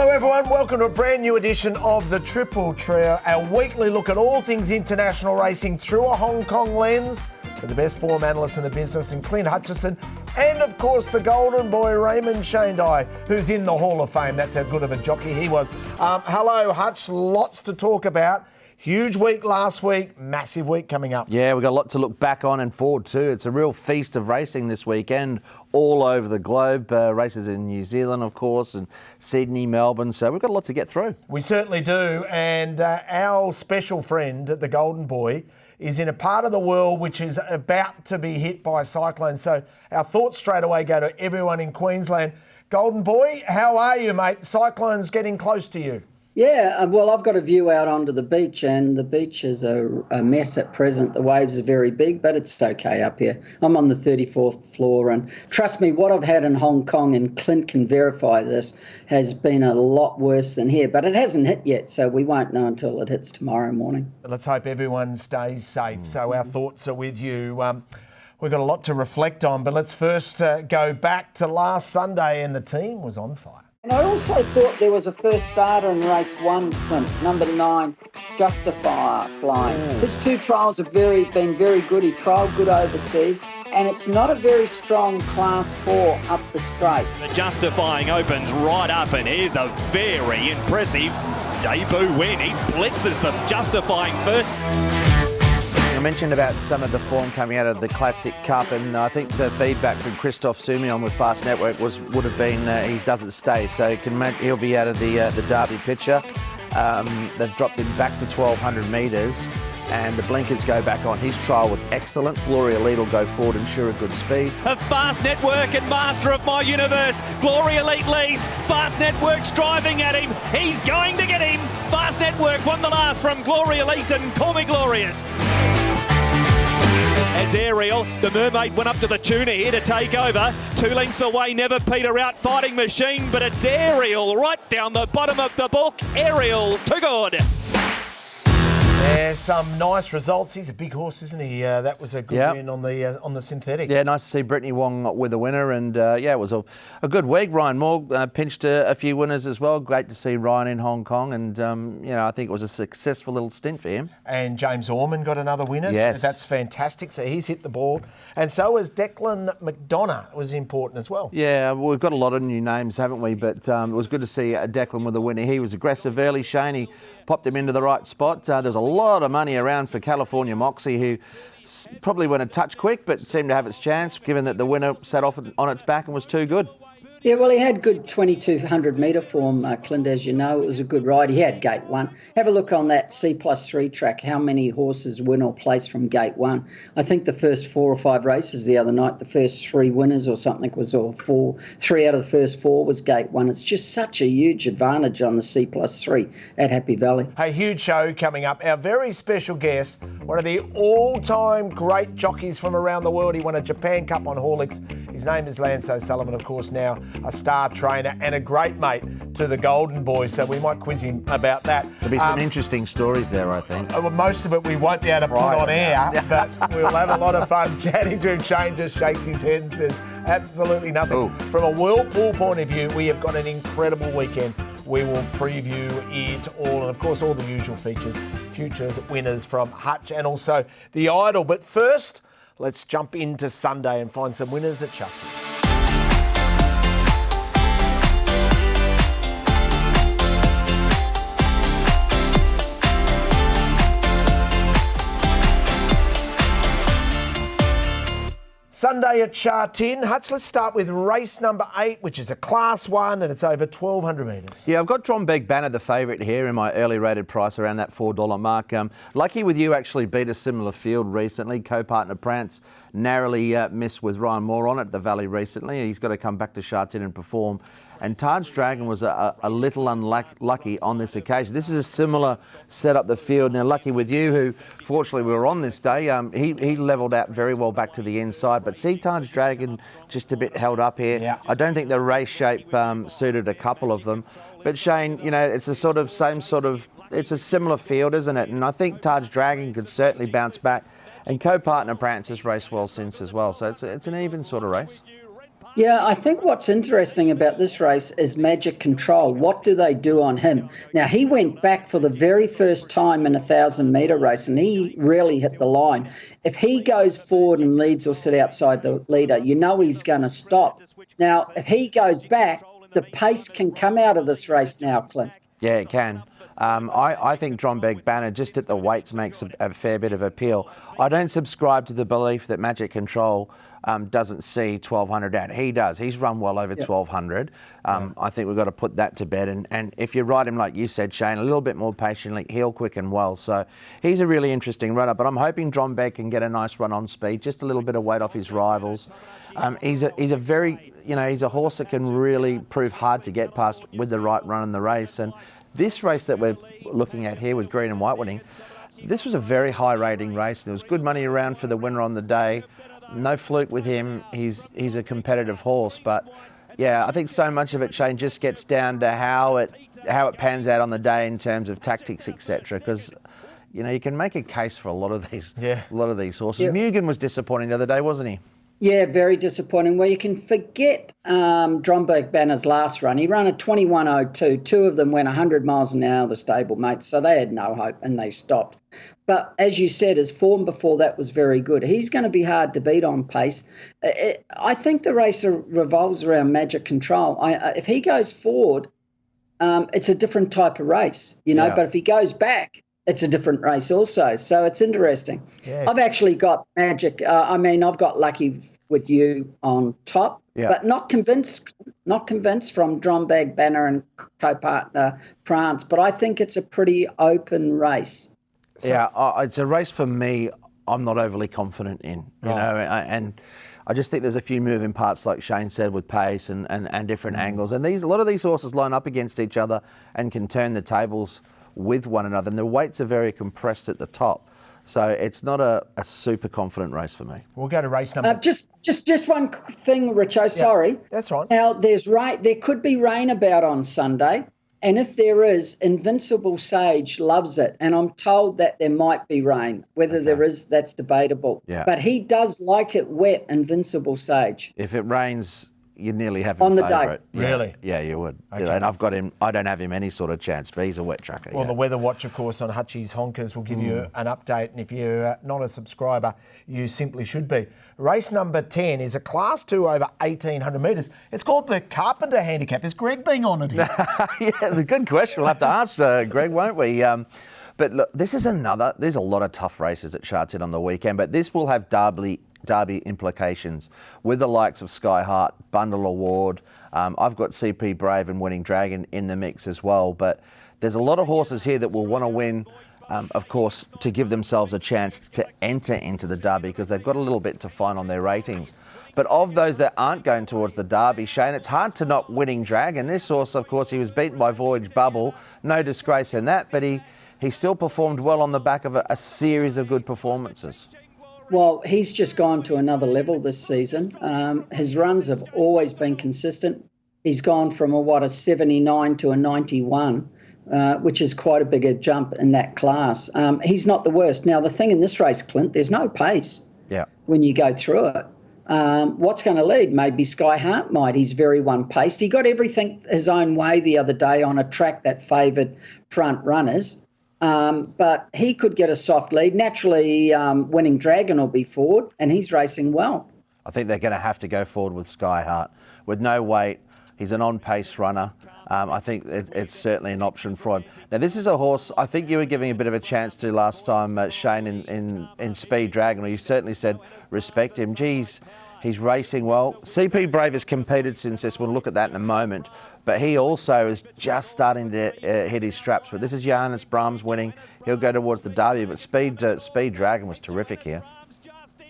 Hello everyone, welcome to a brand new edition of the Triple Trio, our weekly look at all things international racing through a Hong Kong lens with the best form analysts in the business, and Clint Hutchison, and of course the golden boy Raymond Shandai, who's in the Hall of Fame. That's how good of a jockey he was. Hello Hutch, lots to talk about. Huge week last week, massive week coming up. Yeah, we've got a lot to look back on and forward to. It's a real feast of racing this weekend all over the globe. Races in New Zealand, of course, and Sydney, Melbourne. So we've got a lot to get through. We certainly do. And our special friend, the Golden Boy, is in a part of the world which is about to be hit by a cyclone. So our thoughts straight away go to everyone in Queensland. Golden Boy, how are you, mate? Cyclone's getting close to you. Yeah, well, I've got a view out onto the beach, and the beach is a mess at present. The waves are very big, but it's okay up here. I'm on the 34th floor, and trust me, what I've had in Hong Kong, and Clint can verify this, has been a lot worse than here. But it hasn't hit yet, so we won't know until it hits tomorrow morning. Let's hope everyone stays safe. So our thoughts are with you. We've got a lot to reflect on, but let's first go back to last Sunday, and the team was on fire. And I also thought there was a first starter in race 1, Clint, number 9, Justify flying. His 2 trials have been very good. He trialled good overseas, and it's not a very strong class 4 up the straight. The Justifying opens right up, and here's a very impressive debut win. He blitzes the Justifying first. I mentioned about some of the form coming out of the Classic Cup, and I think the feedback from Christoph Soumillon with Fast Network would have been he doesn't stay, so he'll be out of the Derby picture. They've dropped him back to 1,200 metres, and the blinkers go back on. His trial was excellent. Gloria Elite will go forward and ensure a good speed. A Fast Network and Master of My Universe. Gloria Elite leads. Fast Network's driving at him. He's going to get him. Fast Network won the last from Gloria Elite and Call Me Glorious. As Ariel, the Mermaid, went up to the tuna here to take over. 2 lengths away, Never Peter out, Fighting Machine, but it's Ariel right down the bottom of the book. Ariel, too good. Yeah, some nice results. He's a big horse, isn't he? That was a good win on the synthetic. Yeah, nice to see Brittany Wong with the winner, and it was a good week. Ryan Moore pinched a few winners as well. Great to see Ryan in Hong Kong, and I think it was a successful little stint for him. And James Orman got another winner. Yes. That's fantastic. So he's hit the board, and so has Declan McDonough. Was important as well. Yeah, we've got a lot of new names, haven't we? But it was good to see Declan with the winner. He was aggressive early. Shaney popped him into the right spot. There's a lot of money around for California Moxie, who probably went a touch quick, but seemed to have its chance, given that the winner sat off on its back and was too good. Yeah, well, he had good 2,200 metre form, Clint, as you know. It was a good ride. He had gate 1. Have a look on that C+3 track, how many horses win or place from gate 1. I think the first 4 or 5 races the other night, the first 3 winners or something was, or 3 out of the first 4 was gate 1. It's just such a huge advantage on the C+3 at Happy Valley. Hey, huge show coming up. Our very special guest, one of the all-time great jockeys from around the world. He won a Japan Cup on Horlicks. His name is Lance O'Sullivan, of course, now a star trainer and a great mate to the Golden Boy, so we might quiz him about that. There'll be some interesting stories there, I think. Well, most of it we won't be able to put on air, but we'll have a lot of fun chatting to him. Shane just shakes his head and says absolutely nothing. Ooh. From a whirlpool point of view, we have got an incredible weekend. We will preview it all, and of course all the usual features, futures winners from Hutch and also the Idol. But first, let's jump into Sunday and find some winners at Chucky. Sunday at Sha Tin. Hutch, let's start with race number 8, which is a Class 1 and it's over 1,200 metres. Yeah, I've got Drombeck Banner, the favourite here in my early rated price around that $4 mark. Lucky With You actually beat a similar field recently. Co-partner Prance narrowly missed with Ryan Moore on at the Valley recently. He's got to come back to Sha Tin and perform. And Taj Dragon was a little unlucky on this occasion. This is a similar setup the field. Now, Lucky With You, who fortunately we were on this day, he levelled out very well back to the inside. But see Taj Dragon just a bit held up here. Yeah. I don't think the race shape suited a couple of them. But Shane, it's a it's a similar field, isn't it? And I think Taj Dragon could certainly bounce back. And co-partner Prance has raced well since as well. So it's an even sort of race. Yeah, I think what's interesting about this race is Magic Control. What do they do on him? Now, he went back for the very first time in a 1,000-metre race, and he really hit the line. If he goes forward and leads or sit outside the leader, you know he's going to stop. Now, if he goes back, the pace can come out of this race now, Clint. Yeah, it can. I think Drombeg Banner, just at the weights, makes a fair bit of appeal. I don't subscribe to the belief that Magic Control doesn't see 1,200 out. He does. He's run well over 1,200. I think we've got to put that to bed. And if you ride him, like you said, Shane, a little bit more patiently, he'll quicken well. So he's a really interesting runner. But I'm hoping Drombeg can get a nice run on speed, just a little bit of weight off his rivals. He's a very, he's a horse that can really prove hard to get past with the right run in the race. And this race that we're looking at here with green and white winning, this was a very high rating race. There was good money around for the winner on the day. No fluke with him. He's a competitive horse, but yeah, I think so much of it, Shane, just gets down to how it pans out on the day in terms of tactics, etc. Because you can make a case for a lot of these horses. Yeah. Mugen was disappointing the other day, wasn't he? Yeah, very disappointing. Well, you can forget Drombeg Banner's last run. He ran a 21.02. Two of them went 100 miles an hour, the stablemates, so they had no hope and they stopped. But as you said, his form before that was very good. He's going to be hard to beat on pace. I think the race revolves around Magic Control. If he goes forward, it's a different type of race, but if he goes back, it's a different race also. So it's interesting. Yes. I've actually got Magic. I've got Lucky with You on top, but not convinced from Drombeg Banner and co-partner Prance. But I think it's a pretty open race. So, it's a race for me I'm not overly confident in, and I just think there's a few moving parts, like Shane said, with pace and different angles. And a lot of these horses line up against each other and can turn the tables with one another, and the weights are very compressed at the top. So it's not a super confident race for me. We'll go to race number. Just one thing, Richo. Sorry. That's right. Now there could be rain about on Sunday, and if there is, Invincible Sage loves it, and I'm told that there might be rain. Whether there is, that's debatable. Yeah. But he does like it wet, Invincible Sage. If it rains, you'd nearly have him on the favourite. day. Really? Yeah, you would. Okay. And I've got him. I don't have him any sort of chance, but he's a wet tracker. Well, the Weather Watch, of course, on HUTCHI'S Honkers will give you an update, and if you're not a subscriber, you simply should be. Race number 10 is a Class 2 over 1,800 metres. It's called the Carpenter Handicap. Is Greg being honoured here? Yeah, the good question. We'll have to ask Greg, won't we? But look, there's a lot of tough races at Charts on the weekend, but this will have Derby implications with the likes of Sky Heart, Bundle Award. I've got CP Brave and Winning Dragon in the mix as well, but there's a lot of horses here that will want to win, of course, to give themselves a chance to enter into the Derby, because they've got a little bit to find on their ratings. But of those that aren't going towards the Derby, Shane, it's hard to not Winning Dragon. This horse, of course, he was beaten by Voyage Bubble. No disgrace in that, but he still performed well on the back of a series of good performances. Well, he's just gone to another level this season. His runs have always been consistent. He's gone from a 79 to a 91, which is quite a bigger jump in that class. He's not the worst. Now, the thing in this race, Clint, there's no pace when you go through it. What's going to lead? Maybe Sky Heart might. He's very one-paced. He got everything his own way the other day on a track that favoured front runners. But he could get a soft lead. Naturally, Winning Dragon will be forward, and he's racing well. I think they're going to have to go forward with Sky Heart. With no weight, he's an on-pace runner. I think it's certainly an option for him. Now, this is a horse I think you were giving a bit of a chance to last time, Shane, in Speed Dragon, or you certainly said respect him. Geez, he's racing well. CP Brave has competed since this. We'll look at that in a moment. But he also is just starting to hit his straps. But this is Johannes Brahms winning. He'll go towards the Derby. But Speed Dragon was terrific here.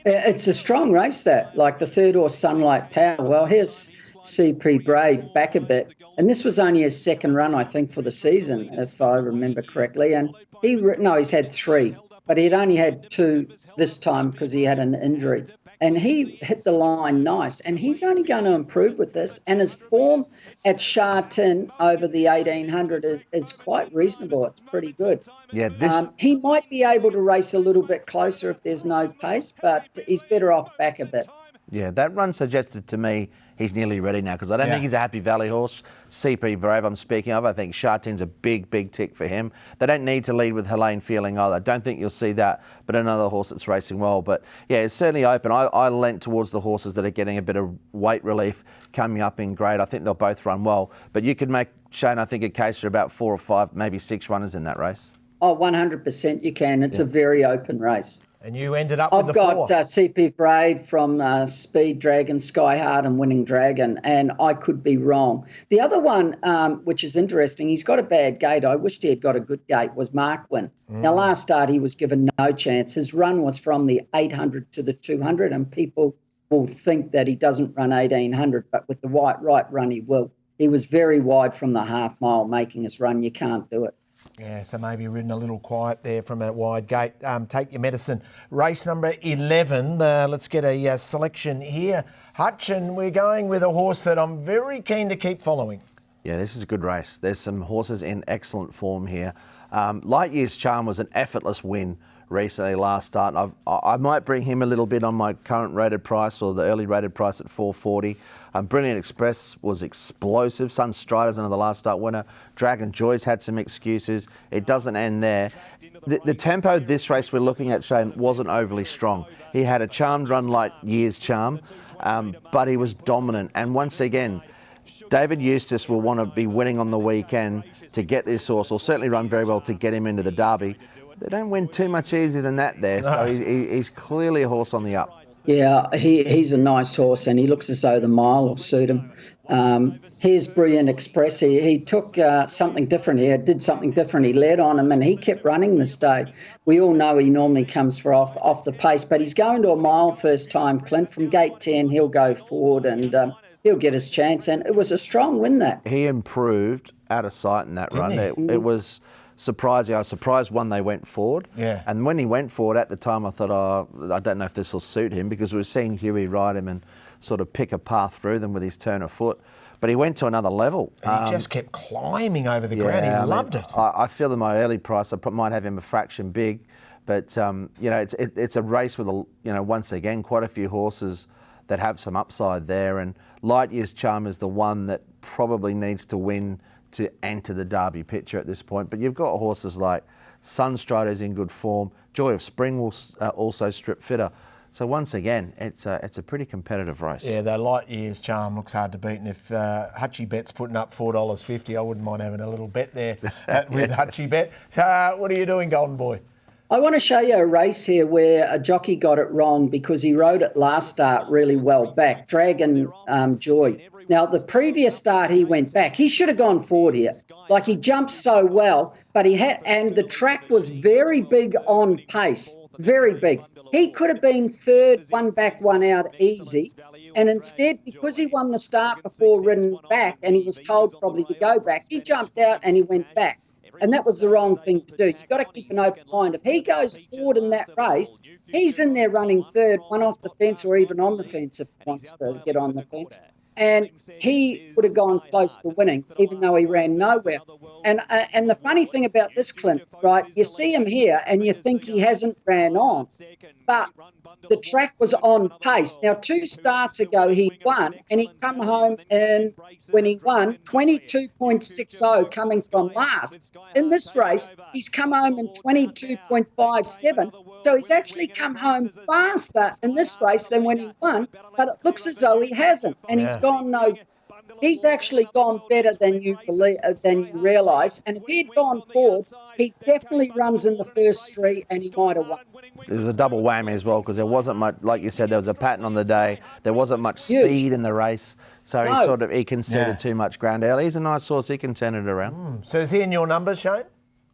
It's a strong race, that. Like the third horse, Sunlight Power. Well, here's CP Brave back a bit. And this was only his second run, I think, for the season, if I remember correctly. And he's had 3. But he'd only had 2 this time because he had an injury. And he hit the line nice, and he's only going to improve with this. And his form at Charlton over the 1,800 is quite reasonable. It's pretty good. Yeah, he might be able to race a little bit closer if there's no pace, but he's better off back a bit. Yeah, that run suggested to me he's nearly ready now, because I don't think he's a Happy Valley horse. CP Brave I'm speaking of. I think Chartin's a big, big tick for him. They don't need to lead with Helene Feeling either. I don't think you'll see that, but another horse that's racing well. But yeah, it's certainly open. I lent towards the horses that are getting a bit of weight relief coming up in grade. I think they'll both run well. But you could make, Shane, I think a case for about 4 or 5, maybe 6 runners in that race. Oh, 100% you can. It's a very open race. And you ended up with the 4. I've got CP Brave from Speed Dragon, Sky Hard and Winning Dragon, and I could be wrong. The other one, which is interesting, he's got a bad gate. I wished he had got a good gate, was Markwin. Now, last start he was given no chance. His run was from the 800 to the 200, and people will think that he doesn't run 1800, but with the right run he will. He was very wide from the half mile making his run. You can't do it. Yeah, so maybe ridden a little quiet there from a wide gate. Take your medicine. Race number 11. Let's get a selection here. Hutchin, we're going with a horse that I'm very keen to keep following. Yeah, this is a good race. There's some horses in excellent form here. Light Years Charm was an effortless win recently last start. I might bring him a little bit on my current rated price, or the early rated price at $4.40. Brilliant Express was explosive. Sunstrider's another last start winner. Dragon Joy's had some excuses. It doesn't end there. The tempo this race we're looking at, Shane, wasn't overly strong. He had a charmed run, Light Years Charm, but he was dominant. And once again, David Eustace will want to be winning on the weekend to get this horse, or certainly run very well to get him into the Derby. They don't win too much easier than that there, so he's clearly a horse on the up. Yeah, he's a nice horse, and he looks as though the mile will suit him. Here's Brilliant Express. He took something different here, did something different. He led on him, and he kept running this day. We all know he normally comes for off the pace, but he's going to a mile first time, Clint. From gate 10, he'll go forward, and he'll get his chance. And it was a strong win, that. He improved out of sight in that run. It was surprising. I was surprised, one, they went forward. Yeah. And when he went forward at the time, I thought, I don't know if this will suit him, because we've seen Huey ride him and sort of pick a path through them with his turn of foot. But he went to another level. And he just kept climbing over the ground. He loved it. I feel in my early price, I might have him a fraction big. But, it's a race with, once again, quite a few horses that have some upside there. And Light Years Charm is the one that probably needs to win to enter the Derby picture at this point. But you've got horses like Sunstrider's in good form. Joy of Spring will also strip fitter. So once again, it's a pretty competitive race. Yeah, the Light Years Charm looks hard to beat. And if Hutchie Bet's putting up $4.50, I wouldn't mind having a little bet there with Hutchie Bet. What are you doing, Golden Boy? I want to show you a race here where a jockey got it wrong because he rode it last start really well back. Dragon Joy. Now, the previous start, he went back. He should have gone forward here. Like, he jumped so well, but and the track was very big on pace, very big. He could have been third, one back, one out, easy. And instead, because he won the start before ridden back, and he was told probably to go back, he jumped out and he went back. And that was the wrong thing to do. You've got to keep an open mind. If he goes forward in that race, he's in there running third, one off the fence or even on the fence if he wants to get on the fence. And he would have gone close to winning, even though he ran nowhere. And the funny thing about this, Clint, right, you see him here and you think he hasn't ran on, but the track was on pace. Now, 2 starts ago, he won, and he come home when he won, 22.60 coming from last. In this race, he's come home in 22.57. So he's actually come home faster in this race than when he won, but it looks as though he hasn't. And he's actually gone better than you realise. And if he'd gone forward, he definitely runs in the first 3 and he might have won. There's a double whammy as well, because there wasn't much, like you said, there was a pattern on the day. There wasn't much speed in the race. So he conceded too much ground early. He's a nice horse. He can turn it around. So is he in your numbers, Shane?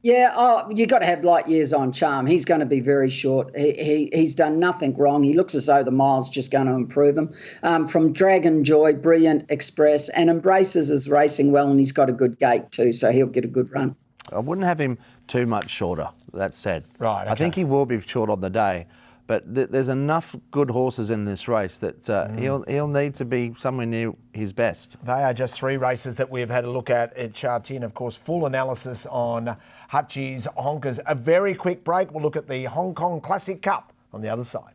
Yeah, you got to have Light Years on Charm. He's going to be very short. He's done nothing wrong. He looks as though the mile's just going to improve him. From Dragon Joy, Brilliant Express, and Embraces is racing well, and he's got a good gate too, so he'll get a good run. I wouldn't have him too much shorter, that said. Right, okay. I think he will be short on the day, but there's enough good horses in this race that he'll need to be somewhere near his best. They are just 3 races that we've had a look at Chartin. Of course, full analysis on HUTCHI'S Honkers. A very quick break. We'll look at the Hong Kong Classic Cup on the other side.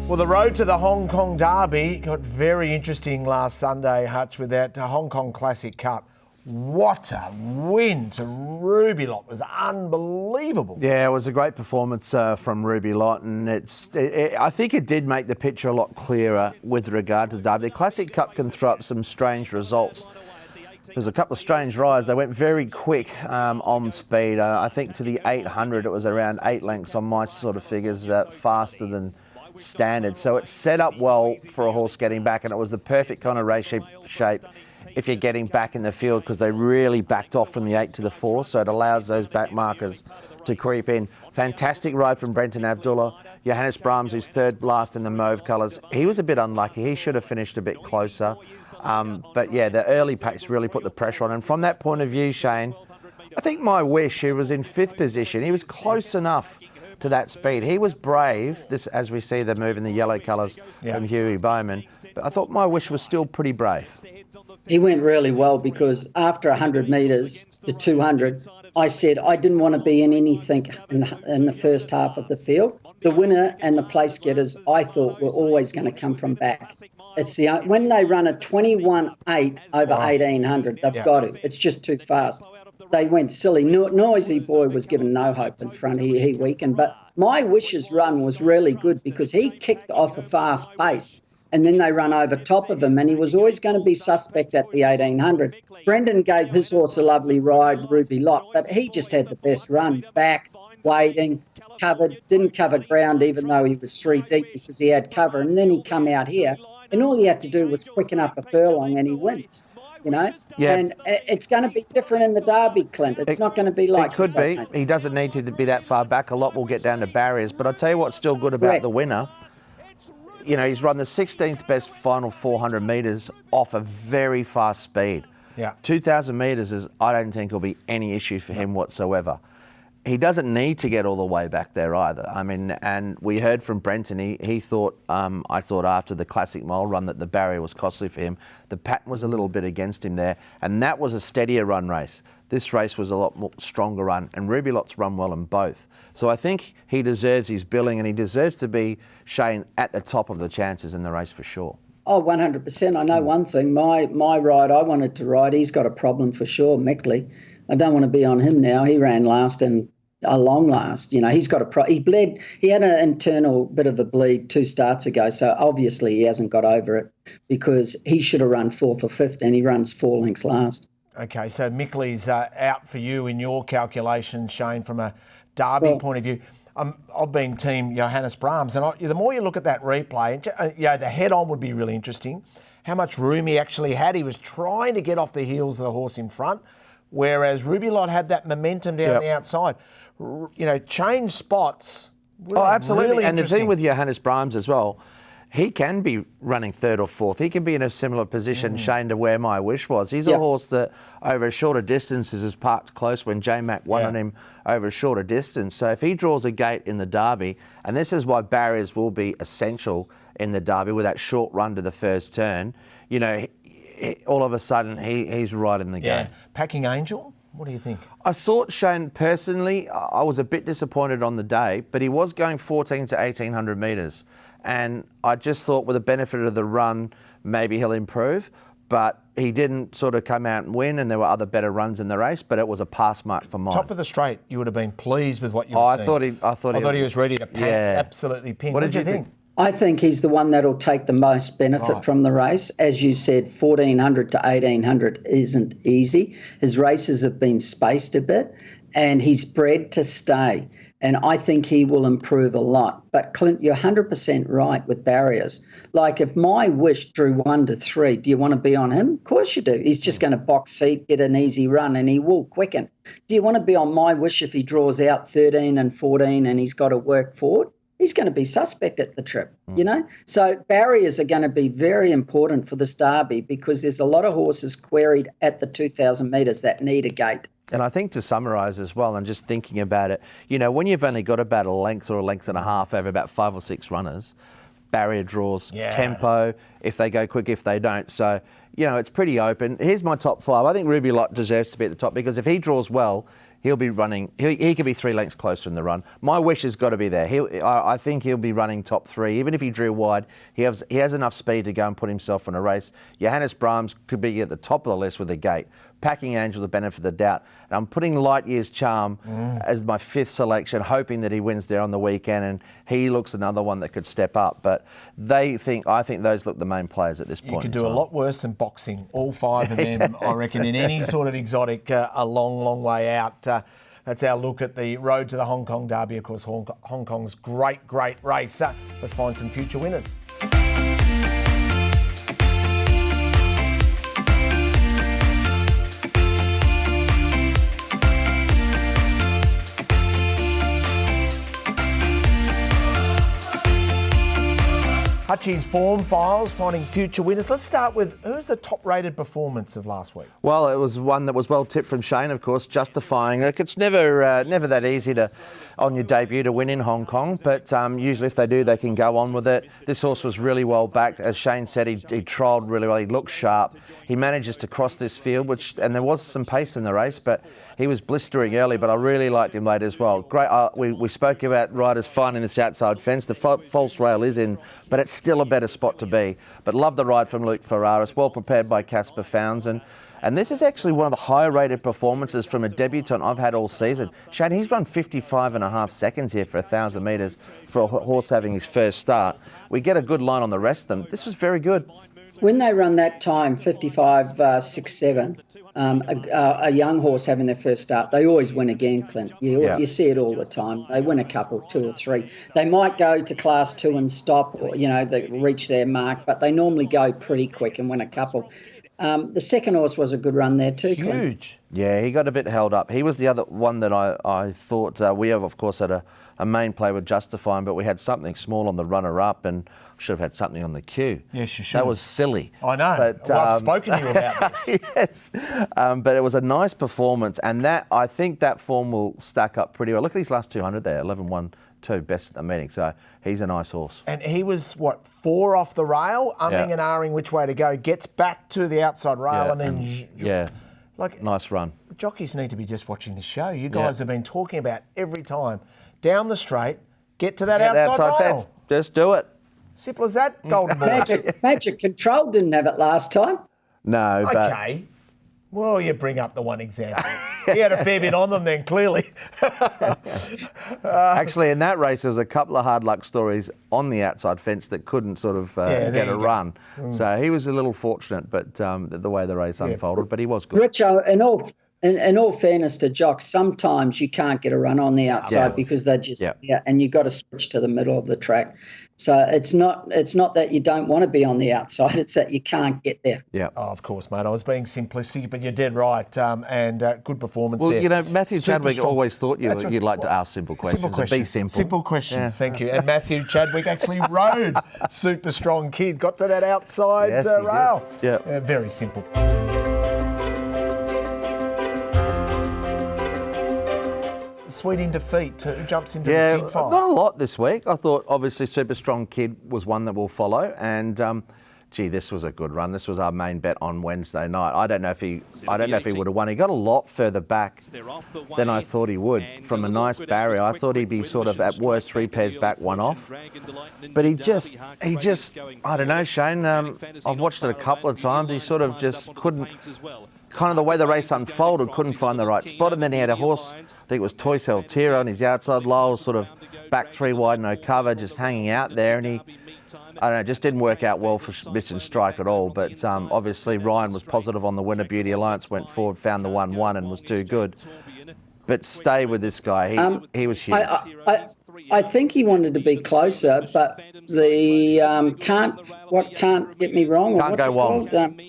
Well, the road to the Hong Kong Derby got very interesting last Sunday, Hutch, with that Hong Kong Classic Cup. What a win to Ruby Lot. It was unbelievable. Yeah, it was a great performance from Ruby Lot, and I think it did make the picture a lot clearer with regard to the Derby. The Classic Cup can throw up some strange results. There's a couple of strange rides. They went very quick on speed. I think to the 800, it was around 8 lengths on my sort of figures, faster than standard. So it set up well for a horse getting back, and it was the perfect kind of race shape if you're getting back in the field, because they really backed off from the 8 to the 4, so it allows those back markers to creep in. Fantastic ride from Brenton Avdulla. Johannes Brahms, who's third last in the mauve colours, he was a bit unlucky. He should have finished a bit closer. But yeah, the early pace really put the pressure on. And from that point of view, Shane, I think My Wish, who was in 5th position, he was close enough to that speed. He was brave, this as we see the move in the yellow colours from Huey Bowman. But I thought My Wish was still pretty brave. He went really well, because after 100 metres to 200, I said I didn't want to be in anything in the first half of the field. The winner and the place getters, I thought, were always going to come from back. It's when they run a 21.8 over 1,800, they've got to. It's just too fast. They went silly. Noisy Boy was given no hope in front. He weakened. But My Wish's run was really good, because he kicked off a fast pace, and then they run over top of him, and he was always going to be suspect at the 1,800. Brendan gave his horse a lovely ride, Ruby Lot, but he just had the best run, back, waiting, covered, didn't cover ground even though he was 3 deep because he had cover, and then he come out here, and all he had to do was quicken up a furlong and he wins. You know, and it's going to be different in the Derby, Clint. It's not going to be like it could be. He doesn't need to be that far back. A lot will get down to barriers. But I'll tell you what's still good about the winner. You know, he's run the 16th best final 400 metres off a very fast speed. Yeah. 2,000 metres I don't think will be any issue for him whatsoever. He doesn't need to get all the way back there either. I mean, and we heard from Brenton, he thought, I thought after the Classic Mile run that the barrier was costly for him. The pattern was a little bit against him there, and that was a steadier run race. This race was a lot more stronger run, and Ruby Lot's run well in both. So I think he deserves his billing, and he deserves to be, Shane, at the top of the chances in the race for sure. Oh, 100%. I know one thing. My ride, I wanted to ride, he's got a problem for sure, Mickley. I don't want to be on him now. He ran last and a long last. You know, he's got he bled. He had an internal bit of a bleed 2 starts ago, so obviously he hasn't got over it, because he should have run 4th or 5th, and he runs 4 lengths last. Okay, so Mickley's out for you in your calculation, Shane, from a Derby point of view. I've been team Johannes Brahms, and the more you look at that replay, the head-on would be really interesting. How much room he actually had. He was trying to get off the heels of the horse in front, whereas Ruby Lot had that momentum down the outside. You know, change spots. Really, absolutely. Really and the thing with Johannes Brahms as well, he can be running 3rd or 4th. He can be in a similar position, Shane, to where My Wish was. He's a horse that over shorter distances is parked close when J-Mac won on him over a shorter distance. So if he draws a gate in the Derby, and this is why barriers will be essential in the Derby with that short run to the first turn, you know, all of a sudden he's right in the game. Packing Angel? What do you think? I thought, Shane, personally, I was a bit disappointed on the day, but he was going 14 to 1,800 metres. And I just thought with the benefit of the run, maybe he'll improve. But he didn't sort of come out and win, and there were other better runs in the race, but it was a pass mark for mine. Top of the straight, you would have been pleased with what you were seeing. I thought he was ready to pack, absolutely pin. What did you think? I think he's the one that'll take the most benefit from the race. As you said, 1,400 to 1,800 isn't easy. His races have been spaced a bit, and he's bred to stay. And I think he will improve a lot. But Clint, you're 100% right with barriers. Like if My Wish drew 1 to 3, do you want to be on him? Of course you do. He's just going to box seat, get an easy run, and he will quicken. Do you want to be on My Wish if he draws out 13 and 14 and he's got to work forward? He's going to be suspect at the trip, you know? So barriers are going to be very important for this Derby, because there's a lot of horses queried at the 2,000 metres that need a gate. And I think to summarise as well, and just thinking about it, you know, when you've only got about a length or a length and a half over about 5 or 6 runners, barrier draws, tempo, if they go quick, if they don't. So, you know, it's pretty open. Here's my top 5. I think Ruby Lot deserves to be at the top, because if he draws well, He'll be running. He could be 3 lengths closer in the run. My wish has got to be there. I think he'll be running top 3. Even if he drew wide, he has enough speed to go and put himself in a race. Johannes Brahms could be at the top of the list with a gate. Packing Angel, the benefit of the doubt. And I'm putting Light Years Charm as my 5th selection, hoping that he wins there on the weekend, and he looks another one that could step up. But I think those look the main players at this point. You could do a lot worse than boxing. All 5 of them, I reckon, in any sort of exotic, a long, long way out. That's our look at the road to the Hong Kong Derby. Of course, Hong Kong's great race. Let's find some future winners. HUTCHI'S form files, finding future winners. Let's start with, who's the top-rated performance of last week? Well, it was one that was well tipped from Shane, of course, justifying. Look, it's never that easy on your debut to win in Hong Kong, but usually if they do, they can go on with it. This horse was really well backed. As Shane said, he trialled really well. He looked sharp. He manages to cross this field, and there was some pace in the race, but he was blistering early, but I really liked him late as well. Great. We spoke about riders finding this outside fence. The false rail is in, but it's still a better spot to be. But love the ride from Luke Ferraris, well prepared by Casper Founds, and this is actually one of the higher rated performances from a debutant I've had all season. Shane, he's run 55.5 seconds here for 1,000 metres for a horse having his first start. We get a good line on the rest of them. This was very good. When they run that time, 55.67, a young horse having their first start, they always win again, Clint. You see it all the time. They win a couple, 2 or 3. They might go to class 2 and stop, or, they reach their mark, but they normally go pretty quick and win a couple. The second horse was a good run there too, Clint. Huge. Yeah, he got a bit held up. He was the other one that I thought we have, of course, had a main play with Justifying, but we had something small on the runner-up and should have had something on the queue. Yes, you should. That was silly. I know. But, I've spoken to you about this. Yes. But it was a nice performance, and I think that form will stack up pretty well. Look at his last 200 there, 11.12, best at the meeting. So he's a nice horse. And he was, 4 off the rail, umming and ahhing which way to go, gets back to the outside rail and then... nice run. The jockeys need to be just watching this show. You guys have been talking about every time. Down the straight, get to that outside rail. Fence. Just do it. Simple as that, Golden Boy. Magic Control didn't have it last time. No, but... Okay. Well, you bring up the one example. He had a fair bit on them then, clearly. Actually, in that race, there was a couple of hard luck stories on the outside fence that couldn't sort of get a run. So he was a little fortunate, but the way the race unfolded, but he was good. Richo, in all fairness to jocks, sometimes you can't get a run on the outside because they're just and you've got to switch to the middle of the track. So it's not that you don't want to be on the outside; it's that you can't get there. Yeah, of course, mate. I was being simplistic, but you're dead right. And good performance there. Well, Matthew Chadwick always thought you'd like to ask simple questions. Simple questions. Be simple. Simple questions. Thank you. And Matthew Chadwick actually rode Super Strong Kid. Got to that outside rail. Yeah, very simple. Sweet in defeat, who jumps into the Sid fight? Not a lot this week. I thought obviously Super Strong Kid was one that we'll follow, and this was a good run. This was our main bet on Wednesday night. I don't know if he would have won. He got a lot further back than I thought he would from a nice barrier. I thought he'd be sort of at worst 3 pairs back, 1 off, but he just I don't know, Shane. I've watched it a couple of times. He sort of just couldn't. Kind of the way the race unfolded, couldn't find the right spot, and then he had a horse, I think it was Toy Saltira on his outside, Lowell sort of back 3 wide, no cover, just hanging out there, and he, I don't know, just didn't work out well for Mission Strike at all, but obviously Ryan was positive on the winner. Beauty Alliance went forward, found the 1-1 and was too good. But stay with this guy, he was huge. I think he wanted to be closer, but the can't get me wrong. Can't go wrong.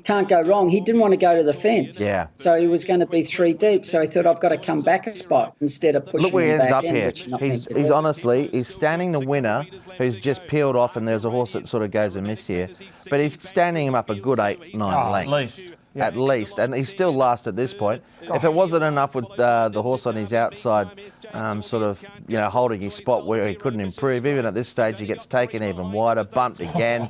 Can't go wrong. He didn't want to go to the fence. Yeah. So he was going to be 3 deep. So he thought, I've got to come back a spot instead of pushing. Look where he ends up in, here. He's honestly, he's standing the winner who's just peeled off, and there's a horse that sort of goes amiss here. But he's standing him up a good 8-9 lengths. At least. Yeah. At least, and he's still last at this point. If it wasn't enough with the horse on his outside, sort of, holding his spot where he couldn't improve, even at this stage he gets taken even wider, bumped again.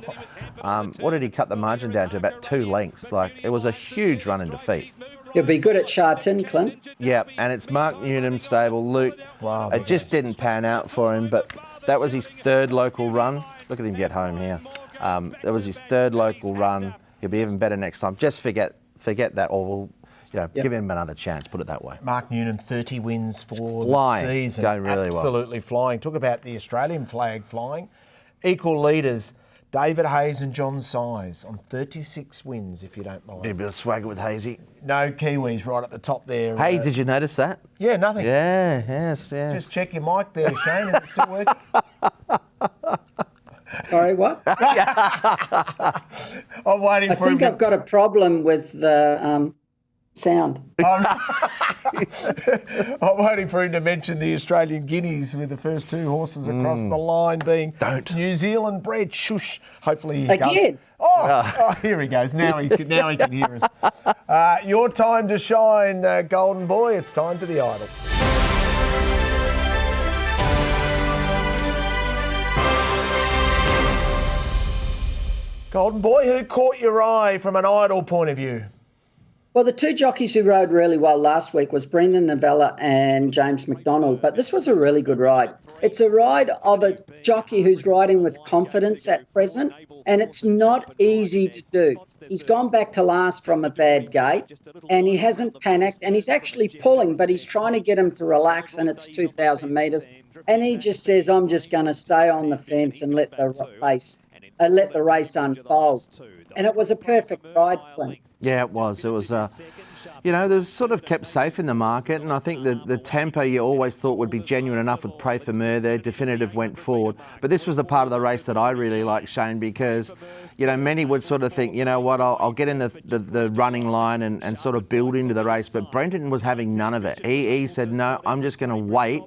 What did he cut the margin down to? About 2 lengths. Like, it was a huge run in defeat. He'll be good at Chartin, Clint. Yeah, and it's Mark Newnham's stable. Luke, Wow, it just didn't pan out for him, but that was his third local run. Look at him get home here. That was his third local run. He'll be even better next time. Just forget that, or give him another chance, put it that way. Mark Newnham, 30 wins for Flying. the season. Going really Absolutely flying. Talk about the Australian flag flying. Equal leaders, David Hayes and John Size on 36 wins, if you don't mind. A bit of swagger with Hazy. No Kiwis right at the top there. Hey, did you notice that? Yeah, nothing. Yeah. Just check your mic there, Shane. Is it still working? Sorry, what? I'm waiting I for him think I've got a problem with the sound. I'm waiting for him to mention the Australian Guineas with the first two horses across the line being New Zealand bred. Shush. Hopefully he Again? goes. Oh, here he goes. Now he can hear us. Your time to shine, Golden Boy. It's time for the Idol. Golden Boy, who caught your eye from an Idol point of view? Well, the two jockeys who rode really well last week was Brendan Novella and James McDonald, but this was a really good ride. It's a ride of a jockey who's riding with confidence at present, and it's not easy to do. He's gone back to last from a bad gate, and he hasn't panicked, and he's actually pulling, but he's trying to get him to relax, and it's 2,000 metres. And he just says, I'm just going to stay on the fence and let the race unfold. And it was a perfect ride, Clint. Yeah, it was. It was, there's sort of kept safe in the market, and I think the tempo you always thought would be genuine enough with Pray for Mer there. Definitive went forward. But this was the part of the race that I really liked, Shane, because, many would sort of think, I'll get in the running line and sort of build into the race. But Brenton was having none of it. He said, no, I'm just going to wait,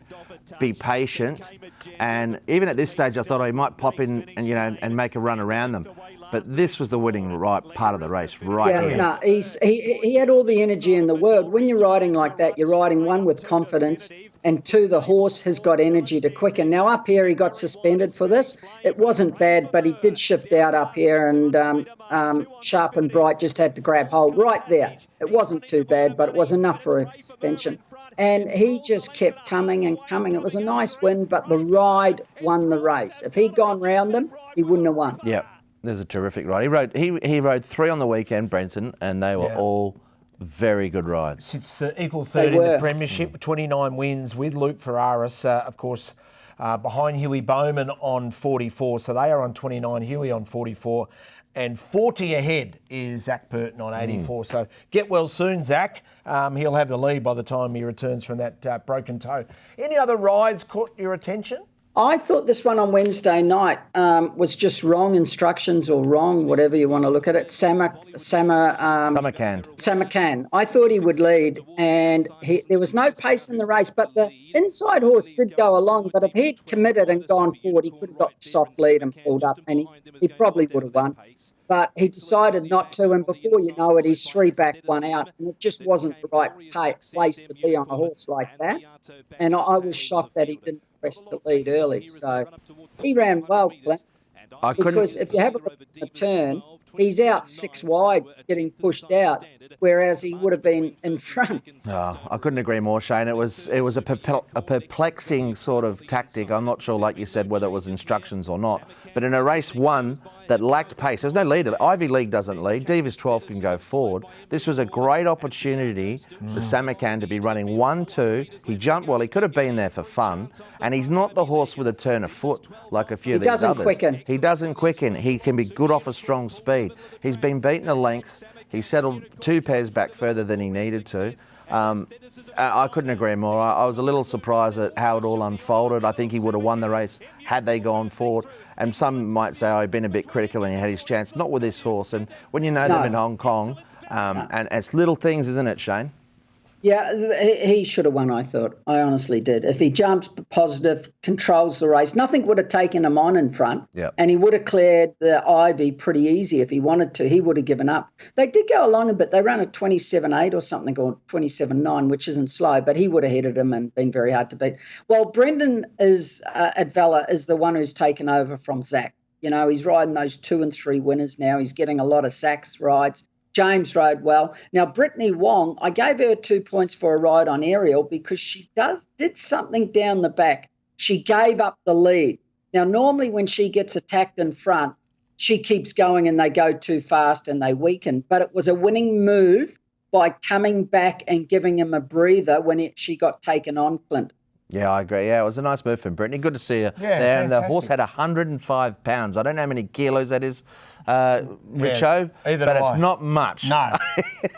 be patient. And even at this stage, I thought he might pop in and make a run around them. But this was the winning part of the race, right here. No, he had all the energy in the world. When you're riding like that, you're riding, one, with confidence, and two, the horse has got energy to quicken. Now, up here, he got suspended for this. It wasn't bad, but he did shift out up here, and Sharp and Bright just had to grab hold right there. It wasn't too bad, but it was enough for a suspension. And he just kept coming and coming. It was a nice win, but the ride won the race. If he'd gone round them, he wouldn't have won. Yeah. There's a terrific ride. He rode 3 on the weekend, Brenton, and they were all very good rides. Sits the equal third in the premiership, 29 wins with Luke Ferraris, of course, behind Huey Bowman on 44. So they are on 29, Huey on 44. And 40 ahead is Zach Burton on 84. So get well soon, Zach. He'll have the lead by the time he returns from that broken toe. Any other rides caught your attention? I thought this one on Wednesday night was just wrong instructions, or wrong, whatever you want to look at it. Samarkand. I thought he would lead, and there was no pace in the race, but the inside horse did go along. But if he'd committed and gone forward, he could have got the soft lead and pulled up, and he probably would have won. But he decided not to, and before you know it, he's 3 back, 1 out, and it just wasn't the right place to be on a horse like that. And I was shocked that he didn't press the lead early. So he ran well, Clint, because if you have a look at the turn, he's out 6 wide, getting pushed out, whereas he would have been in front. Oh, I couldn't agree more, Shane. It was a perplexing sort of tactic. I'm not sure, like you said, whether it was instructions or not. But in a race one that lacked pace, there's no leader. Ivy League doesn't lead. Divas 12 can go forward. This was a great opportunity for Samarkand to be running 1-2. He jumped well. He could have been there for fun. And he's not the horse with a turn of foot like a few of these others. He doesn't quicken. He can be good off a strong speed. He's been beaten a length. He settled 2 pairs back further than he needed to. I couldn't agree more. I was a little surprised at how it all unfolded. I think he would have won the race had they gone forward. And some might say, he'd been a bit critical and he had his chance. Not with this horse. And when you know them in Hong Kong, and it's little things, isn't it, Shane? Yeah, he should have won, I thought. I honestly did. If he jumps positive, controls the race, nothing would have taken him on in front. Yep. And he would have cleared the Ivy pretty easy if he wanted to. He would have given up. They did go along a bit. They ran a 27.8 or something, or 27.9, which isn't slow, but he would have headed him and been very hard to beat. Well, Brendan at Vella is the one who's taken over from Zach. He's riding those 2 and 3 winners now. He's getting a lot of sacks rides. James rode well. Now, Brittany Wong, I gave her 2 points for a ride on Ariel because she did something down the back. She gave up the lead. Now, normally when she gets attacked in front, she keeps going and they go too fast and they weaken. But it was a winning move by coming back and giving him a breather when she got taken on, Clint. Yeah, I agree. Yeah, it was a nice move from Brittany. Good to see her there. Fantastic. And the horse had 105 pounds. I don't know how many kilos that is, Richo, but it's not much. No,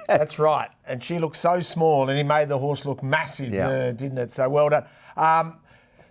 that's right. And she looked so small, and he made the horse look massive, didn't it? So well done.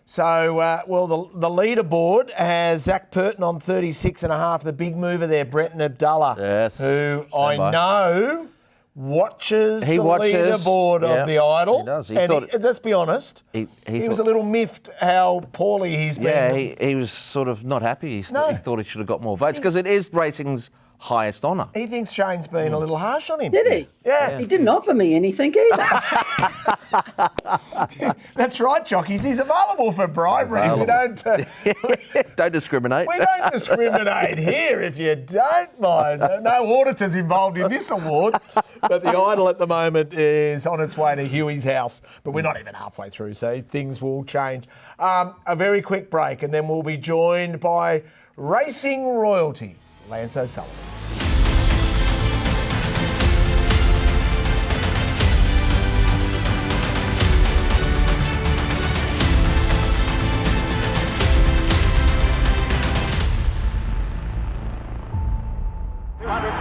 The leaderboard has Zach Purton on 36.5, the big mover there, Brenton Abdullah, who I know watches the leaderboard of the Idol. He does. Let's be honest, he was a little miffed how poorly he's been. Yeah, he was sort of not happy. He thought he should have got more votes because it is racing's highest honour. He thinks Shane's been a little harsh on him. Did he? Yeah. He didn't offer me anything either. That's right, jockeys. He's available for bribery. We don't don't discriminate. We don't discriminate here, if you don't mind. No auditors involved in this award, but the Idol at the moment is on its way to Huey's house. But we're not even halfway through, so things will change. A very quick break, and then we'll be joined by racing royalty, Lance O'Sullivan.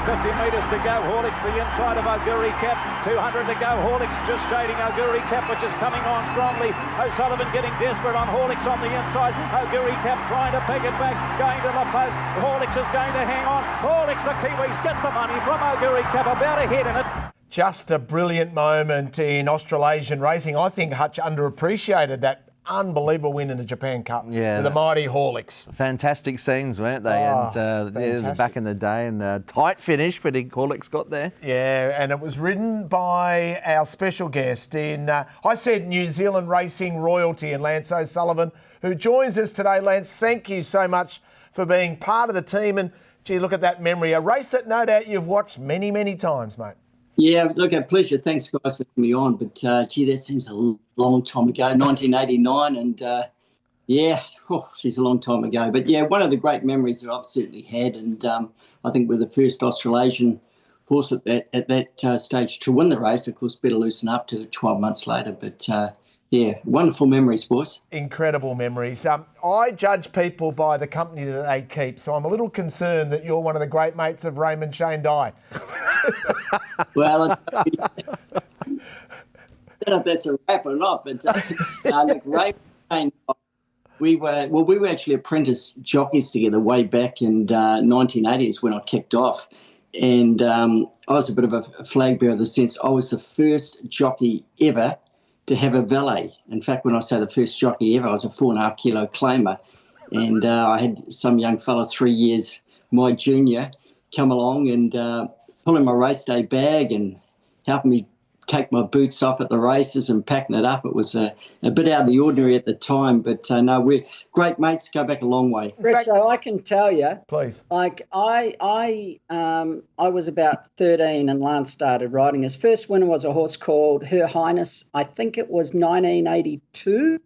50 metres to go. Horlicks the inside of Auguri Cap. 200 to go. Horlicks just shading Auguri Cap, which is coming on strongly. O'Sullivan getting desperate on Horlicks on the inside. Auguri Cap trying to peg it back, going to the post. Horlicks is going to hang on. Horlicks, the Kiwis get the money from Auguri Cap, about ahead in it. Just a brilliant moment in Australasian racing. I think Hutch underappreciated that unbelievable win in the Japan Cup with the mighty Horlicks. Fantastic scenes, weren't they? Back in the day, and tight finish, but Horlicks got there. Yeah, and it was ridden by our special guest in, I said New Zealand racing royalty, and Lance O'Sullivan, who joins us today. Lance, thank you so much for being part of the team. And, gee, look at that memory. A race that no doubt you've watched many, many times, mate. Yeah, look, a pleasure. Thanks, guys, for having me on. But, that seems a long time ago, 1989. And, she's a long time ago. But, yeah, one of the great memories that I've certainly had. And I think we're the first Australasian horse at that stage to win the race. Of course, better loosen up to 12 months later. But, wonderful memories, boys. Incredible memories. I judge people by the company that they keep, so I'm a little concerned that you're one of the great mates of Raymond Shane Dye. Well, I don't know if that's a wrap or not, but look, Raymond Shane Dye, we were actually apprentice jockeys together way back in 1980s when I kicked off. And I was a bit of a flag bearer in the sense I was the first jockey ever to have a valet. In fact, when I say the first jockey ever, I was a 4.5 kilo claimer. And I had some young fella 3 years, my junior, come along and pull in my race day bag and help me take my boots off at the races and packing it up. It was a bit out of the ordinary at the time, but no, we're great mates, go back a long way. Richo, I can tell you, please. Like I was about 13 and Lance started riding. His first winner was a horse called Her Highness. I think it was 1982.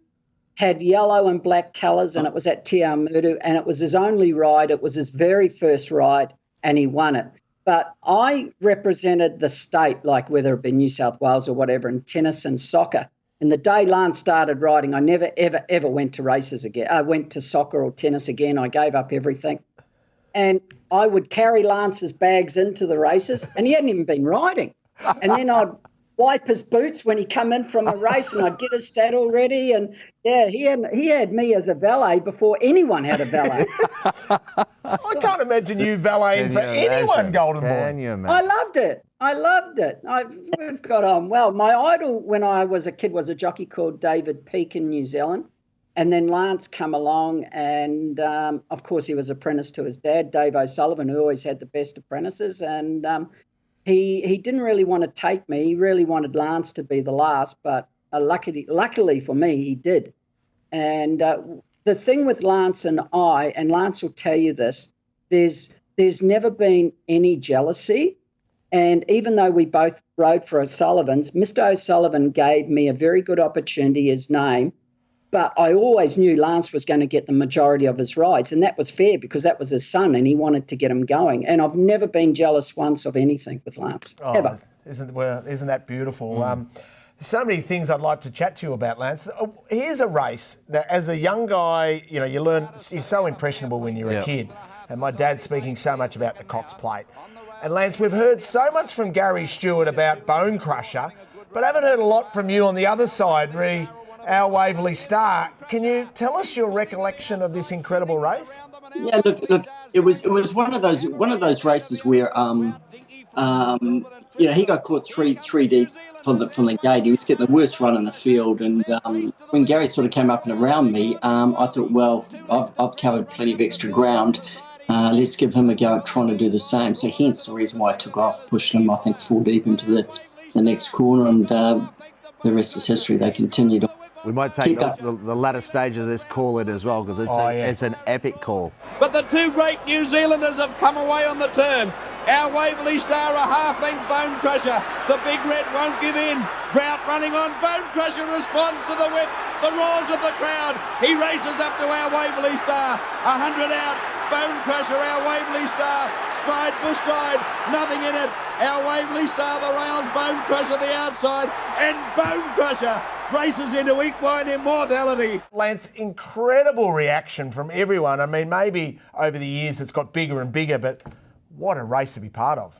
Had yellow and black colours, and it was at Te Awamutu, and it was his only ride. It was his very first ride, and he won it. But I represented the state, like whether it be New South Wales or whatever, in tennis and soccer. And the day Lance started riding, I never, ever, ever went to races again. I went to soccer or tennis again. I gave up everything. And I would carry Lance's bags into the races, and he hadn't even been riding. And then I'd wipe his boots when he come in from a race, and I'd get his saddle ready. And, yeah, he had me as a valet before anyone had a valet. I can't imagine you valeting for anyone, Golden Boy. I loved it. We've got on well. My idol when I was a kid was a jockey called David Peake in New Zealand. And then Lance come along and, of course, he was apprentice to his dad, Dave O'Sullivan, who always had the best apprentices. And he didn't really want to take me. He really wanted Lance to be the last, but luckily for me, he did. And the thing with Lance and Lance will tell you this, there's never been any jealousy. And even though we both rode for O'Sullivan's, Mr. O'Sullivan gave me a very good opportunity, his name, but I always knew Lance was going to get the majority of his rides, and that was fair because that was his son and he wanted to get him going. And I've never been jealous once of anything with Lance, ever. Isn't that beautiful? So many things I'd like to chat to you about, Lance. Here's a race that, as a young guy, you know, you're so impressionable when you're a kid. And my dad's speaking so much about the Cox Plate. And Lance, we've heard so much from Gary Stewart about Bone Crusher, but haven't heard a lot from you on the other side, our Waverley Star. Can you tell us your recollection of this incredible race? Yeah, look, it was one of those races where he got caught three deep from the gate. He was getting the worst run in the field, and when Gary sort of came up and around me, I thought, well, I've covered plenty of extra ground. Let's give him a go at trying to do the same. So hence the reason why I took off, pushed him, I think, 4 deep into the next corner, and the rest is history. They continued on. We might take the latter stage of this call in as well, because it's an epic call. But the two great New Zealanders have come away on the turn. Our Waverley Star, a half-length Bone Crusher. The Big Red won't give in. Drought running on. Bone Crusher responds to the whip. The roars of the crowd. He races up to our Waverley Star. 100 out. Bone Crusher, our Waverley Star. Stride for stride. Nothing in it. Our Waverley Star, the rails. Bone Crusher, the outside. And Bone Crusher races into equine immortality. Lance, incredible reaction from everyone. I mean, maybe over the years it's got bigger and bigger, but what a race to be part of.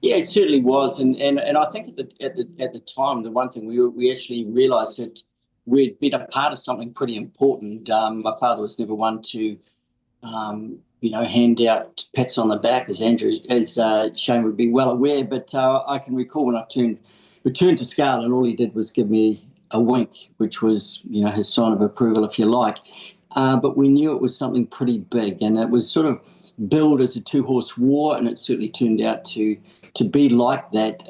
Yeah, it certainly was, and I think at the time, the one thing we actually realised that we'd been a part of something pretty important. My father was never one to, hand out pats on the back, as Shane would be well aware. But I can recall when I returned to scale, and all he did was give me a wink, which was his sign of approval, if you like. But we knew it was something pretty big, and it was sort of billed as a two-horse war, and it certainly turned out to be like that.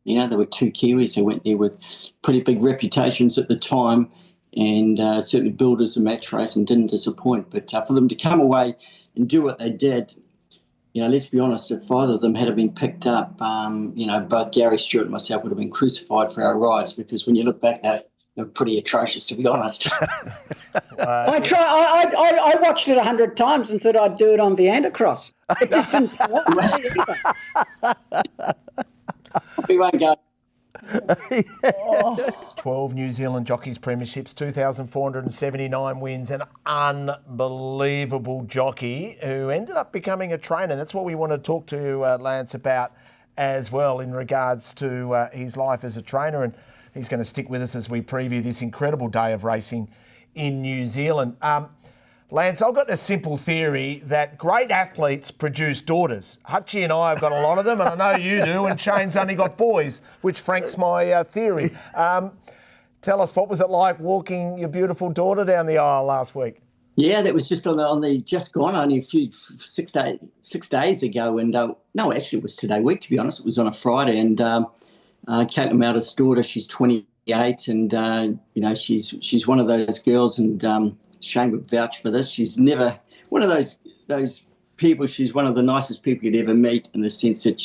There were two Kiwis who went there with pretty big reputations at the time, and certainly billed as a match race and didn't disappoint. But for them to come away and do what they did, let's be honest, if either of them had been picked up, both Gary Stewart and myself would have been crucified for our rides, because when you look back, they're pretty atrocious, to be honest. I watched it 100 times and thought I'd do it on the Anticross. It just didn't We won't go. 12 New Zealand Jockeys Premierships, 2,479 wins, an unbelievable jockey who ended up becoming a trainer. That's what we want to talk to Lance about as well in regards to his life as a trainer, and he's going to stick with us as we preview this incredible day of racing in New Zealand. Lance, I've got a simple theory that great athletes produce daughters. Hutchie and I have got a lot of them, and I know you do, and Shane's only got boys, which franks my theory. Tell us, what was it like walking your beautiful daughter down the aisle last week? Yeah, that was just on the just gone, only 6 days ago. And no, actually it was today week, to be honest. It was on a Friday, and Caitlin Mouda's daughter, she's 28, and she's one of those girls, and Shane would vouch for this. She's never one of those people. She's one of the nicest people you'd ever meet, in the sense that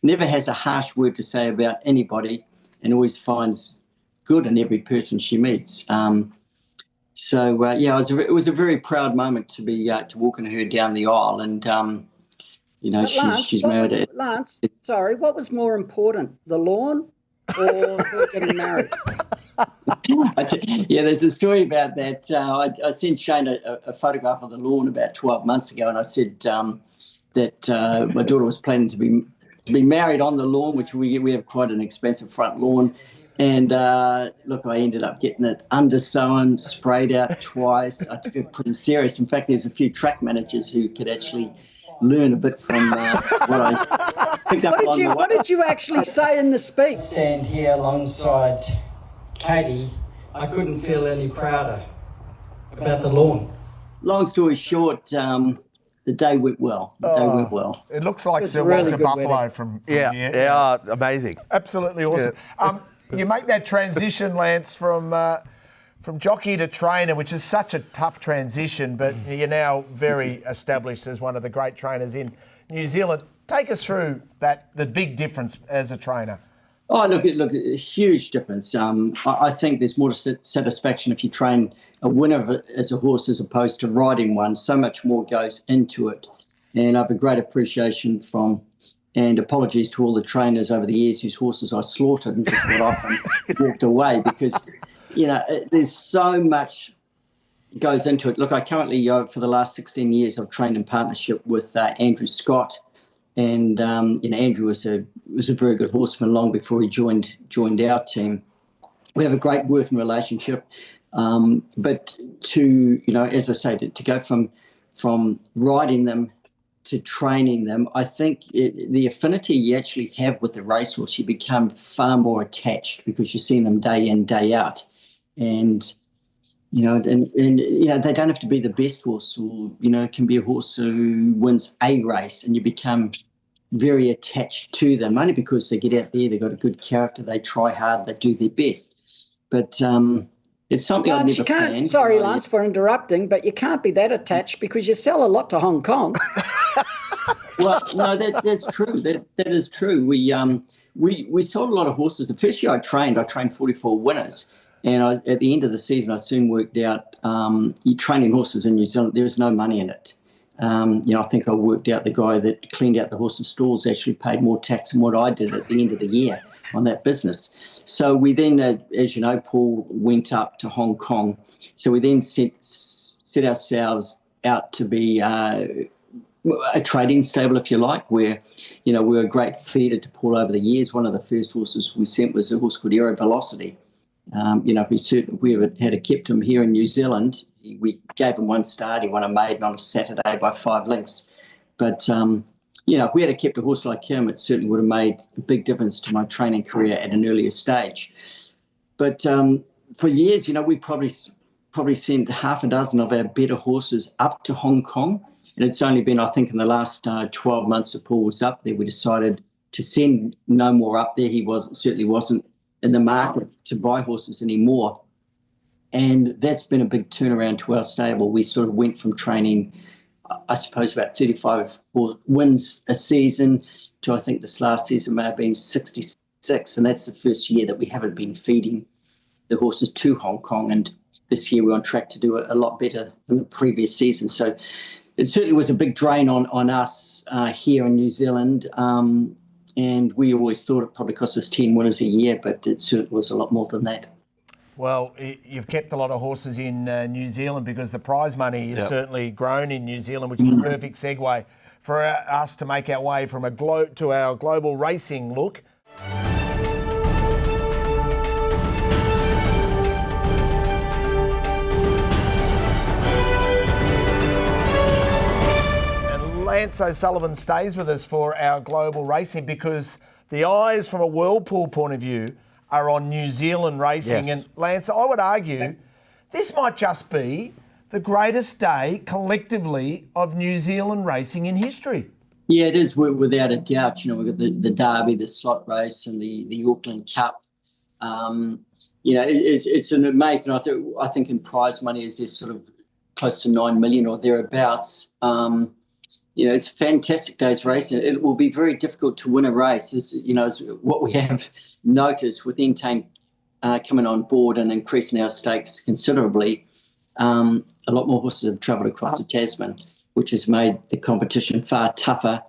never has a harsh word to say about anybody, and always finds good in every person she meets. It was a very proud moment to be walking her down the aisle, and she's married. Lance, sorry, what was more important, the lawn or her getting married? There's a story about that. I sent Shane a photograph of the lawn about 12 months ago, and I said that my daughter was planning to be married on the lawn, which we have quite an expensive front lawn. And I ended up getting it undersown, sprayed out twice. I took it pretty serious. In fact, there's a few track managers who could actually learn a bit from what I picked up along the way. What did you actually say in the speech? Stand here alongside Katie, I couldn't feel any prouder about the lawn. Long story short, the day went well. It looks like Sir Walter Buffalo from amazing. Absolutely awesome. Yeah. You make that transition, Lance, from jockey to trainer, which is such a tough transition, but you're now very established as one of the great trainers in New Zealand. take us through the big difference as a trainer. Oh, look, a huge difference. I think there's more satisfaction if you train a winner as a horse as opposed to riding one. So much more goes into it. And I have a great appreciation from, and apologies to all the trainers over the years whose horses I slaughtered and just got off and walked away, because, there's so much goes into it. Look, I currently, for the last 16 years, I've trained in partnership with Andrew Scott. And Andrew was a very good horseman long before he joined our team. We have a great working relationship, but to as I say, to go from riding them to training them, I think the affinity you actually have with the racehorse, you become far more attached because you're seeing them day in, day out, and they don't have to be the best horse, or it can be a horse who wins a race, and you become very attached to them only because they get out there, they've got a good character, they try hard, they do their best. But it's something I've never planned. Sorry, Lance, for interrupting, but you can't be that attached because you sell a lot to Hong Kong. Well, no, that's true. That is true. We sold a lot of horses. The first year I trained 44 winners. And at the end of the season, I soon worked out you training horses in New Zealand, there is no money in it. I think I worked out the guy that cleaned out the horses' stalls actually paid more tax than what I did at the end of the year on that business. So we then, as you know, Paul went up to Hong Kong. So we then set ourselves out to be a trading stable, if you like, where, we were a great feeder to Paul over the years. One of the first horses we sent was a horse called Aero Velocity. If we had kept him here in New Zealand, we gave him one start. He won a maiden on a Saturday by 5 lengths. But, if we had kept a horse like him, it certainly would have made a big difference to my training career at an earlier stage. But for years, we probably sent half a dozen of our better horses up to Hong Kong. And it's only been, I think, in the last 12 months that Paul was up there, we decided to send no more up there. He certainly wasn't in the market to buy horses anymore. And that's been a big turnaround to our stable. We sort of went from training, I suppose, about 35 wins a season to, I think this last season may have been 66. And that's the first year that we haven't been feeding the horses to Hong Kong. And this year we're on track to do a lot better than the previous season. So it certainly was a big drain on us here in New Zealand. And we always thought it probably cost us 10 winners a year, but it certainly was a lot more than that. Well, you've kept a lot of horses in New Zealand because the prize money is certainly grown in New Zealand, which is a perfect segue for us to make our way from to our global racing look. And Lance O'Sullivan stays with us for our global racing because the eyes from a whirlpool point of view are on New Zealand racing. Yes. And Lance, I would argue this might just be the greatest day collectively of New Zealand racing in history. Yeah, it is without a doubt. We've got the Derby, the slot race, and the Auckland Cup. It's an amazing. I think in prize money is there's sort of close to 9 million or thereabouts. It's a fantastic day's racing. It will be very difficult to win a race. Is what we have noticed with Entain coming on board and increasing our stakes considerably. A lot more horses have travelled across the Tasman, which has made the competition far tougher.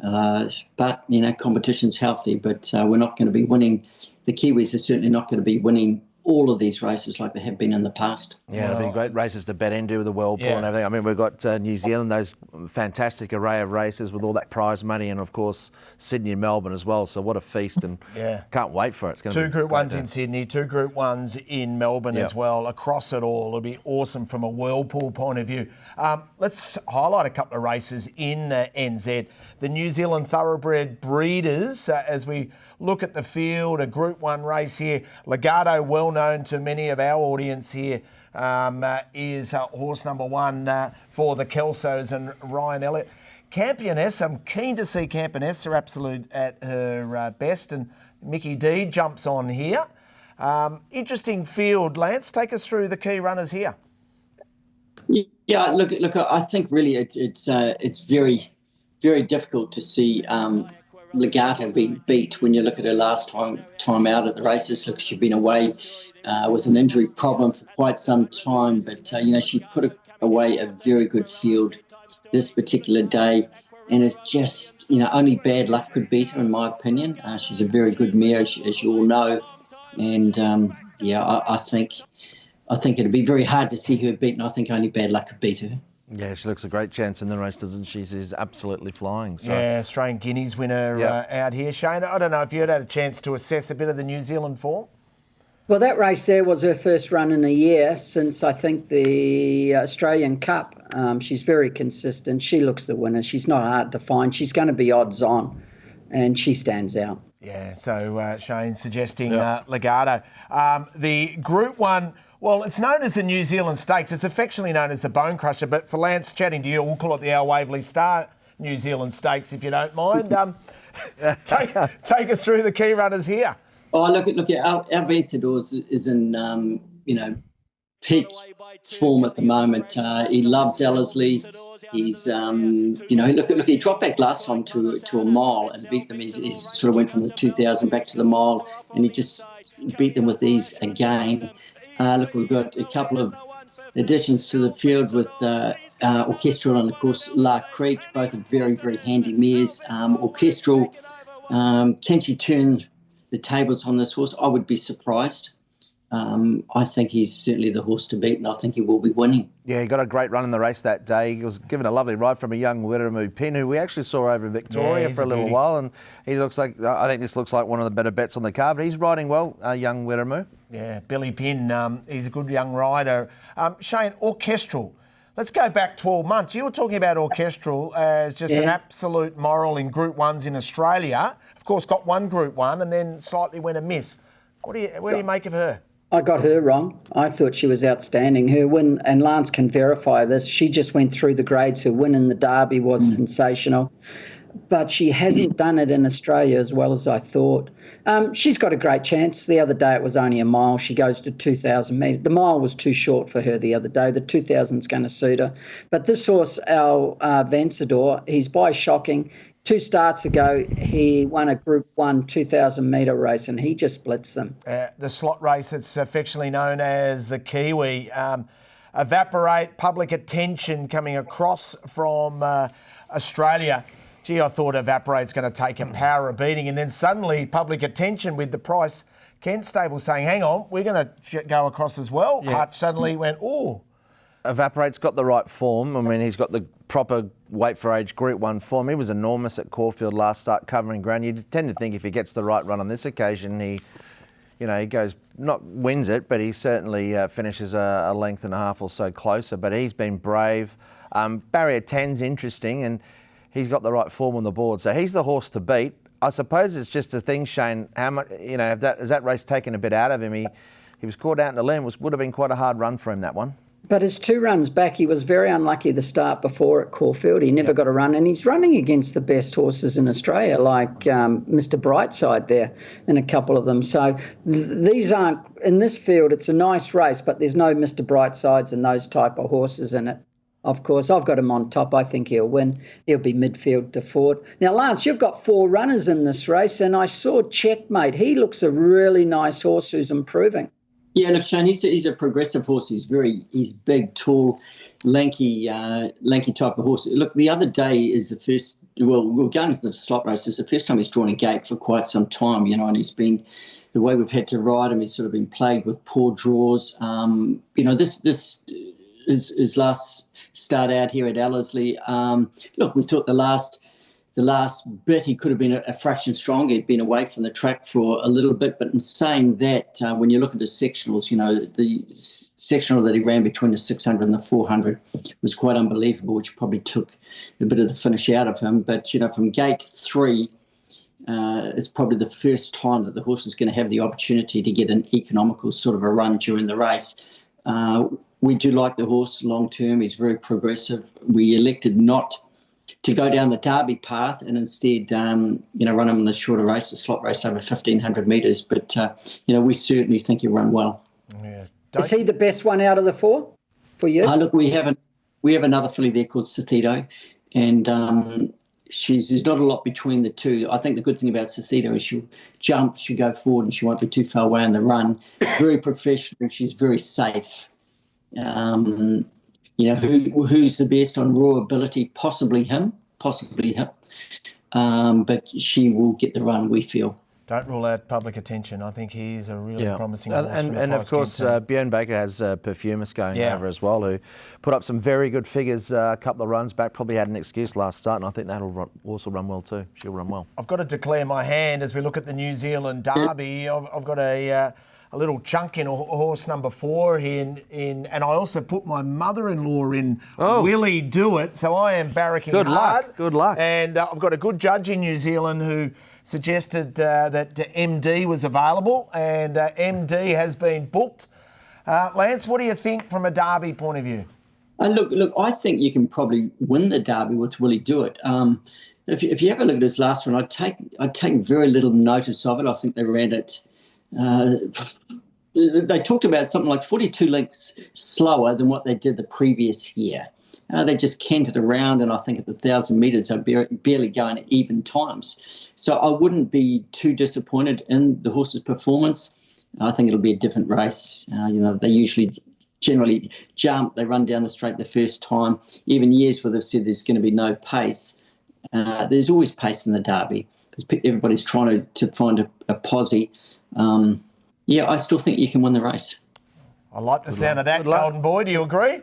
But competition's healthy. But we're not going to be winning. The Kiwis are certainly not going to be winning all of these races like they have been in the past. Yeah, it'll be great races to battened with the whirlpool and everything. I mean, we've got New Zealand, those fantastic array of races with all that prize money, and of course Sydney and Melbourne as well. So what a feast, and can't wait for it. It's going to be 2 Group 1s in Sydney, 2 Group 1s in Melbourne as well. Across it all, it'll be awesome from a whirlpool point of view. Let's highlight a couple of races in NZ. The New Zealand thoroughbred breeders, as we look at the field, a Group 1 race here. Legato, well known to many of our audience here, is horse number 1 for the Kelsos and Ryan Elliott. Campioness, I'm keen to see Campioness absolute at her best, and Mickey D jumps on here. Interesting field. Lance, take us through the key runners here. Yeah, look. I think really it's very, very difficult to see Legato being beat when you look at her last time out at the races. Look, she'd been away with an injury problem for quite some time, but she put away a very good field this particular day, and it's just only bad luck could beat her, in my opinion. She's a very good mare, as you all know, and I think it'd be very hard to see her beaten. I think only bad luck could beat her. Yeah, she looks a great chance in the race, doesn't she? She's absolutely flying. So. Yeah, Australian Guineas winner out here. Shane, I don't know if you had a chance to assess a bit of the New Zealand form? Well, that race there was her first run in a year since, I think, the Australian Cup. She's very consistent. She looks the winner. She's not hard to find. She's going to be odds on, and she stands out. Yeah, so Shane suggesting Legato. The Group 1... Well, it's known as the New Zealand Stakes. It's affectionately known as the Bone Crusher. But for Lance, chatting to you, we'll call it the Al Waverley Star New Zealand Stakes, if you don't mind. Take us through the key runners here. Oh, look at our Vencedor is in peak form at the moment. He loves Ellerslie. He's look, he dropped back last time to a mile and beat them. He sort of went from the 2,000 back to the mile, and he just beat them with ease again. Look, we've got a couple of additions to the field with Orchestral and, of course, La Creek, both are very, very handy mares. Orchestral, can she turn the tables on this horse? I would be surprised. I think he's certainly the horse to beat, and I think he will be winning. Yeah, he got a great run in the race that day. He was given a lovely ride from a young Wiramu Pin, who we actually saw over in Victoria for a little while, and he looks like, I think this looks like one of the better bets on the card, but he's riding well, young Wiramu. Yeah, Billy Pin, he's a good young rider. Shane, Orchestral, let's go back 12 months. You were talking about Orchestral as just an absolute moral in Group 1s in Australia. Of course, got one Group 1 and then slightly went amiss. What do you make of her? I got her wrong. I thought she was outstanding. Her win, and Lance can verify this, she just went through the grades. Her win in the Derby was sensational. But she hasn't done it in Australia as well as I thought. She's got a great chance. The other day it was only a mile. She goes to 2,000 metres. The mile was too short for her the other day. The 2,000 is going to suit her. But this horse, our Vencedor, he's by shocking. 2 starts ago, he won a Group 1 2,000 metre race, and he just splits them. The slot race that's affectionately known as the Kiwi. Evaporate, public attention coming across from Australia. Gee, I thought Evaporate's going to take a power of beating, and then suddenly public attention with the price. Kent Stable saying, hang on, we're going to go across as well. Yeah. Hutch suddenly went, ooh. Evaporate's got the right form. I mean, he's got the proper weight for age Group 1 form. He was enormous at Caulfield last start covering ground. You tend to think if he gets the right run on this occasion, he goes, not wins it, but he certainly finishes a length and a half or so closer. But he's been brave. Barrier 10's interesting, and he's got the right form on the board. So he's the horse to beat. I suppose it's just a thing, Shane, how much, has that race taken a bit out of him? He was caught out in the limb. Would have been quite a hard run for him, that one. But his 2 runs back, he was very unlucky the start before at Caulfield. He never got a run, and he's running against the best horses in Australia, like Mr. Brightside there and a couple of them. So these aren't, in this field, it's a nice race, but there's no Mr. Brightsides and those type of horses in it. Of course, I've got him on top. I think he'll win. He'll be midfield to Ford. Now, Lance, you've got 4 runners in this race, and I saw Checkmate. He looks a really nice horse who's improving. Yeah, look, Shane, he's a progressive horse. He's big, tall, lanky type of horse. Look, the other day is the first. Well, we're going to the slot race. It's the first time he's drawn a gate for quite some time, and he's been, the way we've had to ride him, he's sort of been plagued with poor draws. This is his last start out here at Ellerslie. Look, we thought the last bit he could have been a fraction stronger. He'd been away from the track for a little bit, but in saying that, when you look at his sectionals, the sectional that he ran between the 600 and the 400 was quite unbelievable, which probably took a bit of the finish out of him. But, from gate 3, it's probably the first time that the horse is going to have the opportunity to get an economical sort of a run during the race. We do like the horse long term. He's very progressive. We elected not to go down the Derby path and instead, run him in the shorter race, the slot race over 1,500 metres. But, we certainly think he'll run well. Yeah. Is he the best one out of the 4 for you? Look, we have another filly there called Sapido, and there's not a lot between the two. I think the good thing about Safita is she'll jump, she'll go forward, and she won't be too far away on the run. Very professional. She's very safe. Who's the best on raw ability? Possibly him. But she will get the run, we feel. Don't rule out public attention. I think he's a really promising horse. And of course, Bjorn Baker has Perfumist going over as well, who put up some very good figures a couple of runs back. Probably had an excuse last start, and I think that'll also run well too. She'll run well. I've got to declare my hand as we look at the New Zealand Derby. I've got a little chunk in horse number 4 in, and I also put my mother-in-law in. Will he do it? So I am barracking hard. Good luck. And I've got a good judge in New Zealand who suggested that MD was available, and MD has been booked. Lance, what do you think from a Derby point of view? Look, I think you can probably win the Derby with Will He Do It. If you have a look at this last one, I'd take very little notice of it. I think they ran it. They talked about something like 42 lengths slower than what they did the previous year. They just canted around, and I think at the 1,000 metres they're barely going even times. So I wouldn't be too disappointed in the horse's performance. I think it'll be a different race. They generally jump, they run down the straight the first time. Even years where they've said there's going to be no pace. There's always pace in the Derby because everybody's trying to find a posse. I still think you can win the race. I like the sound of that, Golden Boy. Do you agree?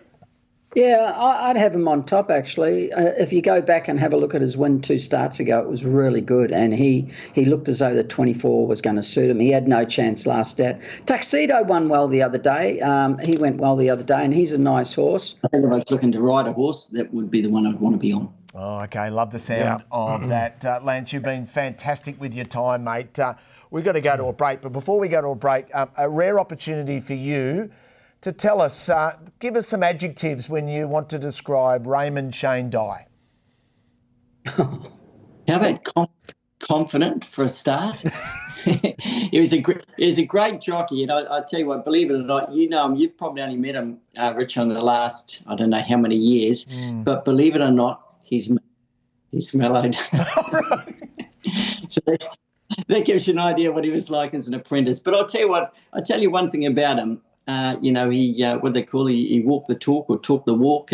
Yeah, I'd have him on top, actually. If you go back and have a look at his win 2 starts ago, it was really good, and he looked as though the 24 was going to suit him. He had no chance last start. Tuxedo won well the other day. He went well the other day, and he's a nice horse. I think if I was looking to ride a horse, that would be the one I'd want to be on. Oh, okay. Love the sound of that. Lance, you've been fantastic with your time, mate. We've got to go to a break, but before we go to a break, a rare opportunity for you to tell us, give us some adjectives when you want to describe Raymond Shane Dye. How about confident for a start? He was a great jockey, and I tell you what, believe it or not, you know him. You've probably only met him, Richo, in the last I don't know how many years, but believe it or not, he's mellowed. So that gives you an idea what he was like as an apprentice. But I'll tell you one thing about him. He what they call he walked the talk or talked the walk.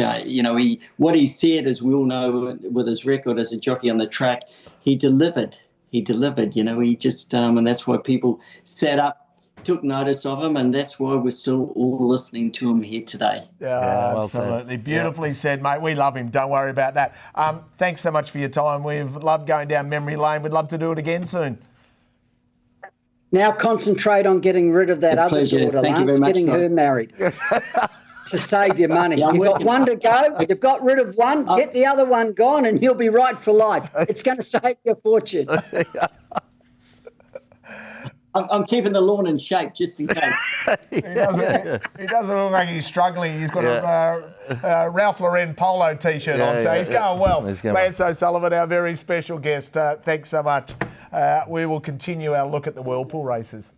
What he said, as we all know, with his record as a jockey on the track, he delivered. He just and that's why people sat up, took notice of him, and that's why we're still all listening to him here today. Well absolutely said. Beautifully said, mate. We love him. Don't worry about that. Thanks so much for your time. We've loved going down memory lane. We'd love to do it again soon. Now concentrate on getting rid of that other daughter, Lance, getting her married to save your money. You've got one to go. You've got rid of one. Get the other one gone and you'll be right for life. It's going to save you a fortune. I'm keeping the lawn in shape just in case. He doesn't look like he's struggling. He's got a Ralph Lauren polo T-shirt on, so he's going well. Lance O'Sullivan, our very special guest. Thanks so much. We will continue our look at the Whirlpool races.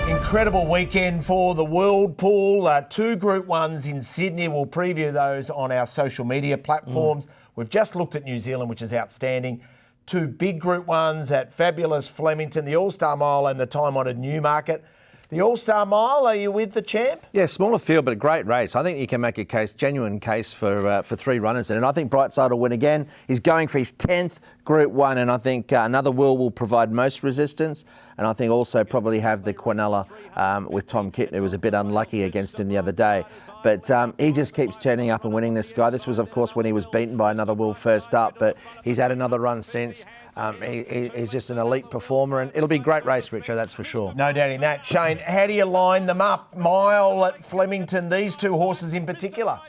Incredible weekend for the Whirlpool. 2 Group 1s in Sydney. We'll preview those on our social media platforms. We've just looked at New Zealand, which is outstanding. 2 big Group 1s at fabulous Flemington, the All-Star Mile and the time-honoured Newmarket. The All-Star Mile, are you with the champ? Yeah, smaller field, but a great race. I think you can make a genuine case for 3 runners in it. And I think Brightside will win again. He's going for his 10th Group 1, and I think another will provide most resistance. And I think also probably have the Quinella with Tom Kitten, who was a bit unlucky against him the other day. But he just keeps turning up and winning, this guy. This was, of course, when he was beaten by another will first up, but he's had another run since. He's just an elite performer, and it'll be a great race, Richo, that's for sure. No doubting that. Shane, how do you line them up? Mile at Flemington, these 2 horses in particular?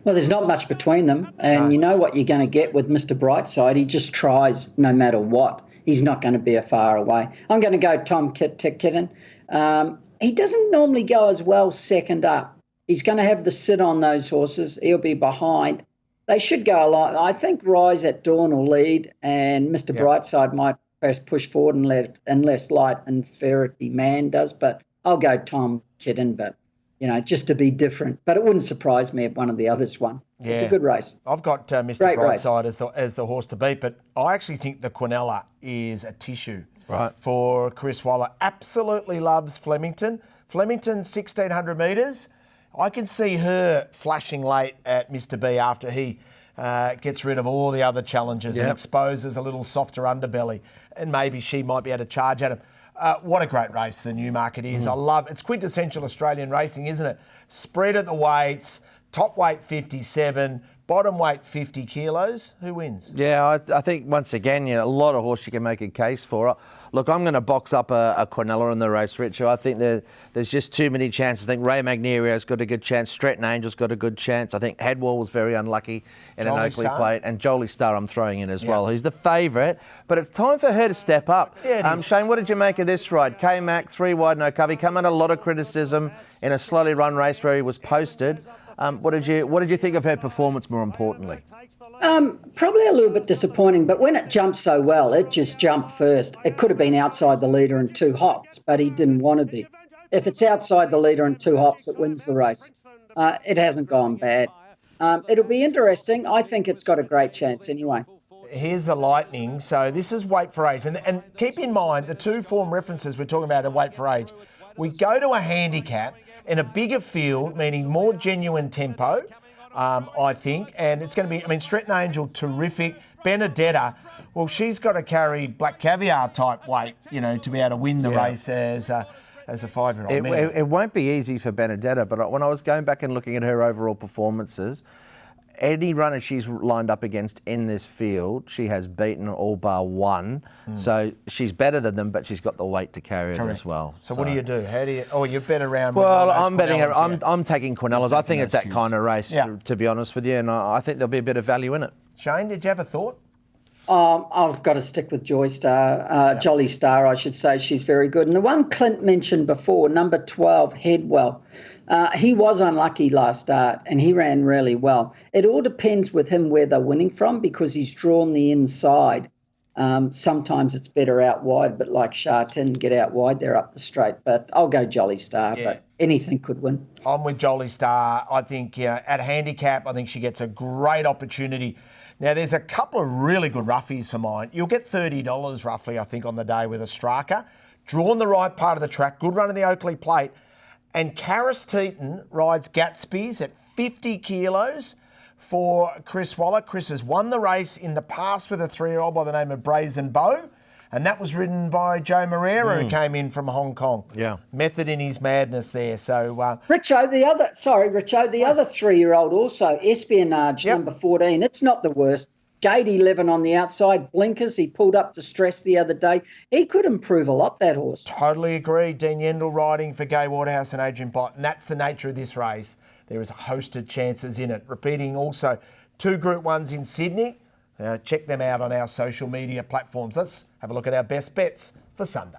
Well, there's not much between them, and you know what you're going to get with Mr. Brightside. He just tries no matter what. He's not going to be a far away. I'm going to go Tom Kitten. He doesn't normally go as well second up. He's going to have the sit on those horses. He'll be behind. They should go a lot. I think Rise at Dawn will lead, and Mr. Brightside might push forward and less light and Ferrety Man does. But I'll go Tom Kitten. But just to be different. But it wouldn't surprise me if one of the others won. Yeah. It's a good race. I've got Mr. Great Brightside as the horse to beat, but I actually think the Quinella is a tissue for Chris Waller. Absolutely loves Flemington. Flemington, 1,600 metres. I can see her flashing late at Mr. B after he gets rid of all the other challenges and exposes a little softer underbelly, and maybe she might be able to charge at him. What a great race the Newmarket is. I love it's quintessential Australian racing, isn't it? Spread at the weights, top weight 57, bottom weight 50 kilos. Who wins? Yeah, I think once again, a lot of horse you can make a case for. Look, I'm going to box up a Quinella in the race, Richo. I think there's just too many chances. I think Ray Magnirio's got a good chance. Stretton Angel's got a good chance. I think Headwall was very unlucky in an Oakley plate. And Jolie Star I'm throwing in as well, who's the favourite. But it's time for her to step up. Yeah, Shane, what did you make of this ride? K-Mac, 3 wide, no cover. He come under a lot of criticism in a slowly run race where he was posted. What did you think of her performance, more importantly? Probably a little bit disappointing, but when it jumped so well, it just jumped first. It could have been outside the leader in 2 hops, but he didn't want to be. If it's outside the leader in 2 hops, it wins the race. It hasn't gone bad. It'll be interesting. I think it's got a great chance anyway. Here's the Lightning. So this is weight for age. And keep in mind, the 2 form references we're talking about are weight for age. We go to a handicap in a bigger field, meaning more genuine tempo, I think. And it's going to be, Stretton Angel, terrific. Benedetta, well, she's got to carry Black Caviar type weight, to be able to win the race as a 5-year-old. It won't be easy for Benedetta, but when I was going back and looking at her overall performances, any runner she's lined up against in this field, she has beaten all bar 1. So she's better than them, but she's got the weight to carry it as well. So what do you do? How do you? Oh, you've been around. Well, I'm betting. I'm taking Quinellas. I think it's that kind of race, to be honest with you, and I think there'll be a bit of value in it. Shane, did you have a thought? I've got to stick with Jolie Star, I should say. She's very good. And the one Clint mentioned before, number 12, Headwell. He was unlucky last start and he ran really well. It all depends with him where they're winning from because he's drawn the inside. Sometimes it's better out wide, but like Sharton, get out wide, they're up the straight. But I'll go Jolie Star, but anything could win. I'm with Jolie Star. I think at a handicap, I think she gets a great opportunity. Now, there's a couple of really good roughies for mine. You'll get $30 roughly, I think, on the day with a Straka. Drawn the right part of the track, good run in the Oakley plate. And Karis Teeton rides Gatsby's at 50 kilos for Chris Waller. Chris has won the race in the past with a 3-year-old by the name of Brazen Beau. And that was ridden by Joe Moreira, who came in from Hong Kong. Yeah. Method in his madness there. So Richo, the other 3-year-old also, Espionage, number 14. It's not the worst. Gate 11 on the outside, blinkers. He pulled up to stress the other day. He could improve a lot, that horse. Totally agree. Dean Yendall riding for Gay Waterhouse and Adrian Bott. And that's the nature of this race. There is a host of chances in it. Repeating also 2 Group 1s in Sydney. Check them out on our social media platforms. Let's have a look at our best bets for Sunday.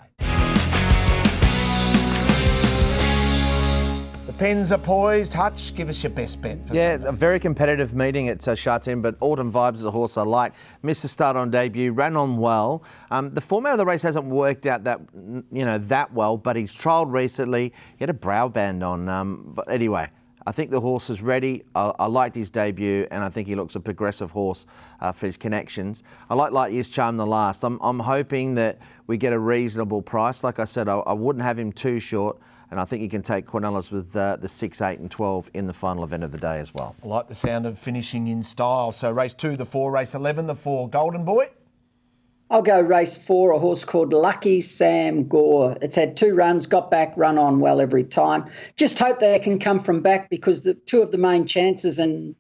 The pens are poised. Hutch, give us your best bet for Sunday. A very competitive meeting at Sharton, but Autumn Vibes is a horse I like. Missed the start on debut, ran on well. The format of the race hasn't worked out that well, but he's trialled recently. He had a brow band on. But anyway, I think the horse is ready. I liked his debut, and I think he looks a progressive horse for his connections. I like Light Years Charm the last. I'm hoping that we get a reasonable price. Like I said, I wouldn't have him too short, and I think he can take Quinellas with the 6, 8 and 12 in the final event of the day as well. I like the sound of finishing in style. So race 2, the 4, race 11, the 4. Golden Boy? I'll go race 4, a horse called Lucky Sam Gore. It's had 2 runs, got back, run on well every time. Just hope they can come from back because the 2 of the main chances in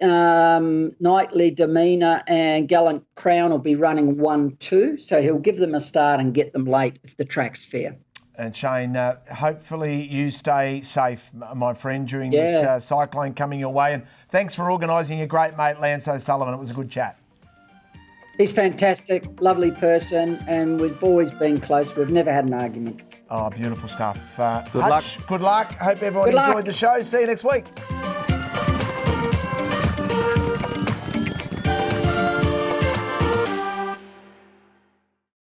Knightly Demeanour and Gallant Crown will be running 1-2. So he'll give them a start and get them late if the track's fair. And Shane, hopefully you stay safe, my friend, during this cyclone coming your way. And thanks for organising your great mate, Lance O'Sullivan. It was a good chat. He's fantastic, lovely person, and we've always been close. We've never had an argument. Oh, beautiful stuff. Good luck. Good luck. Hope everyone enjoyed the show. See you next week.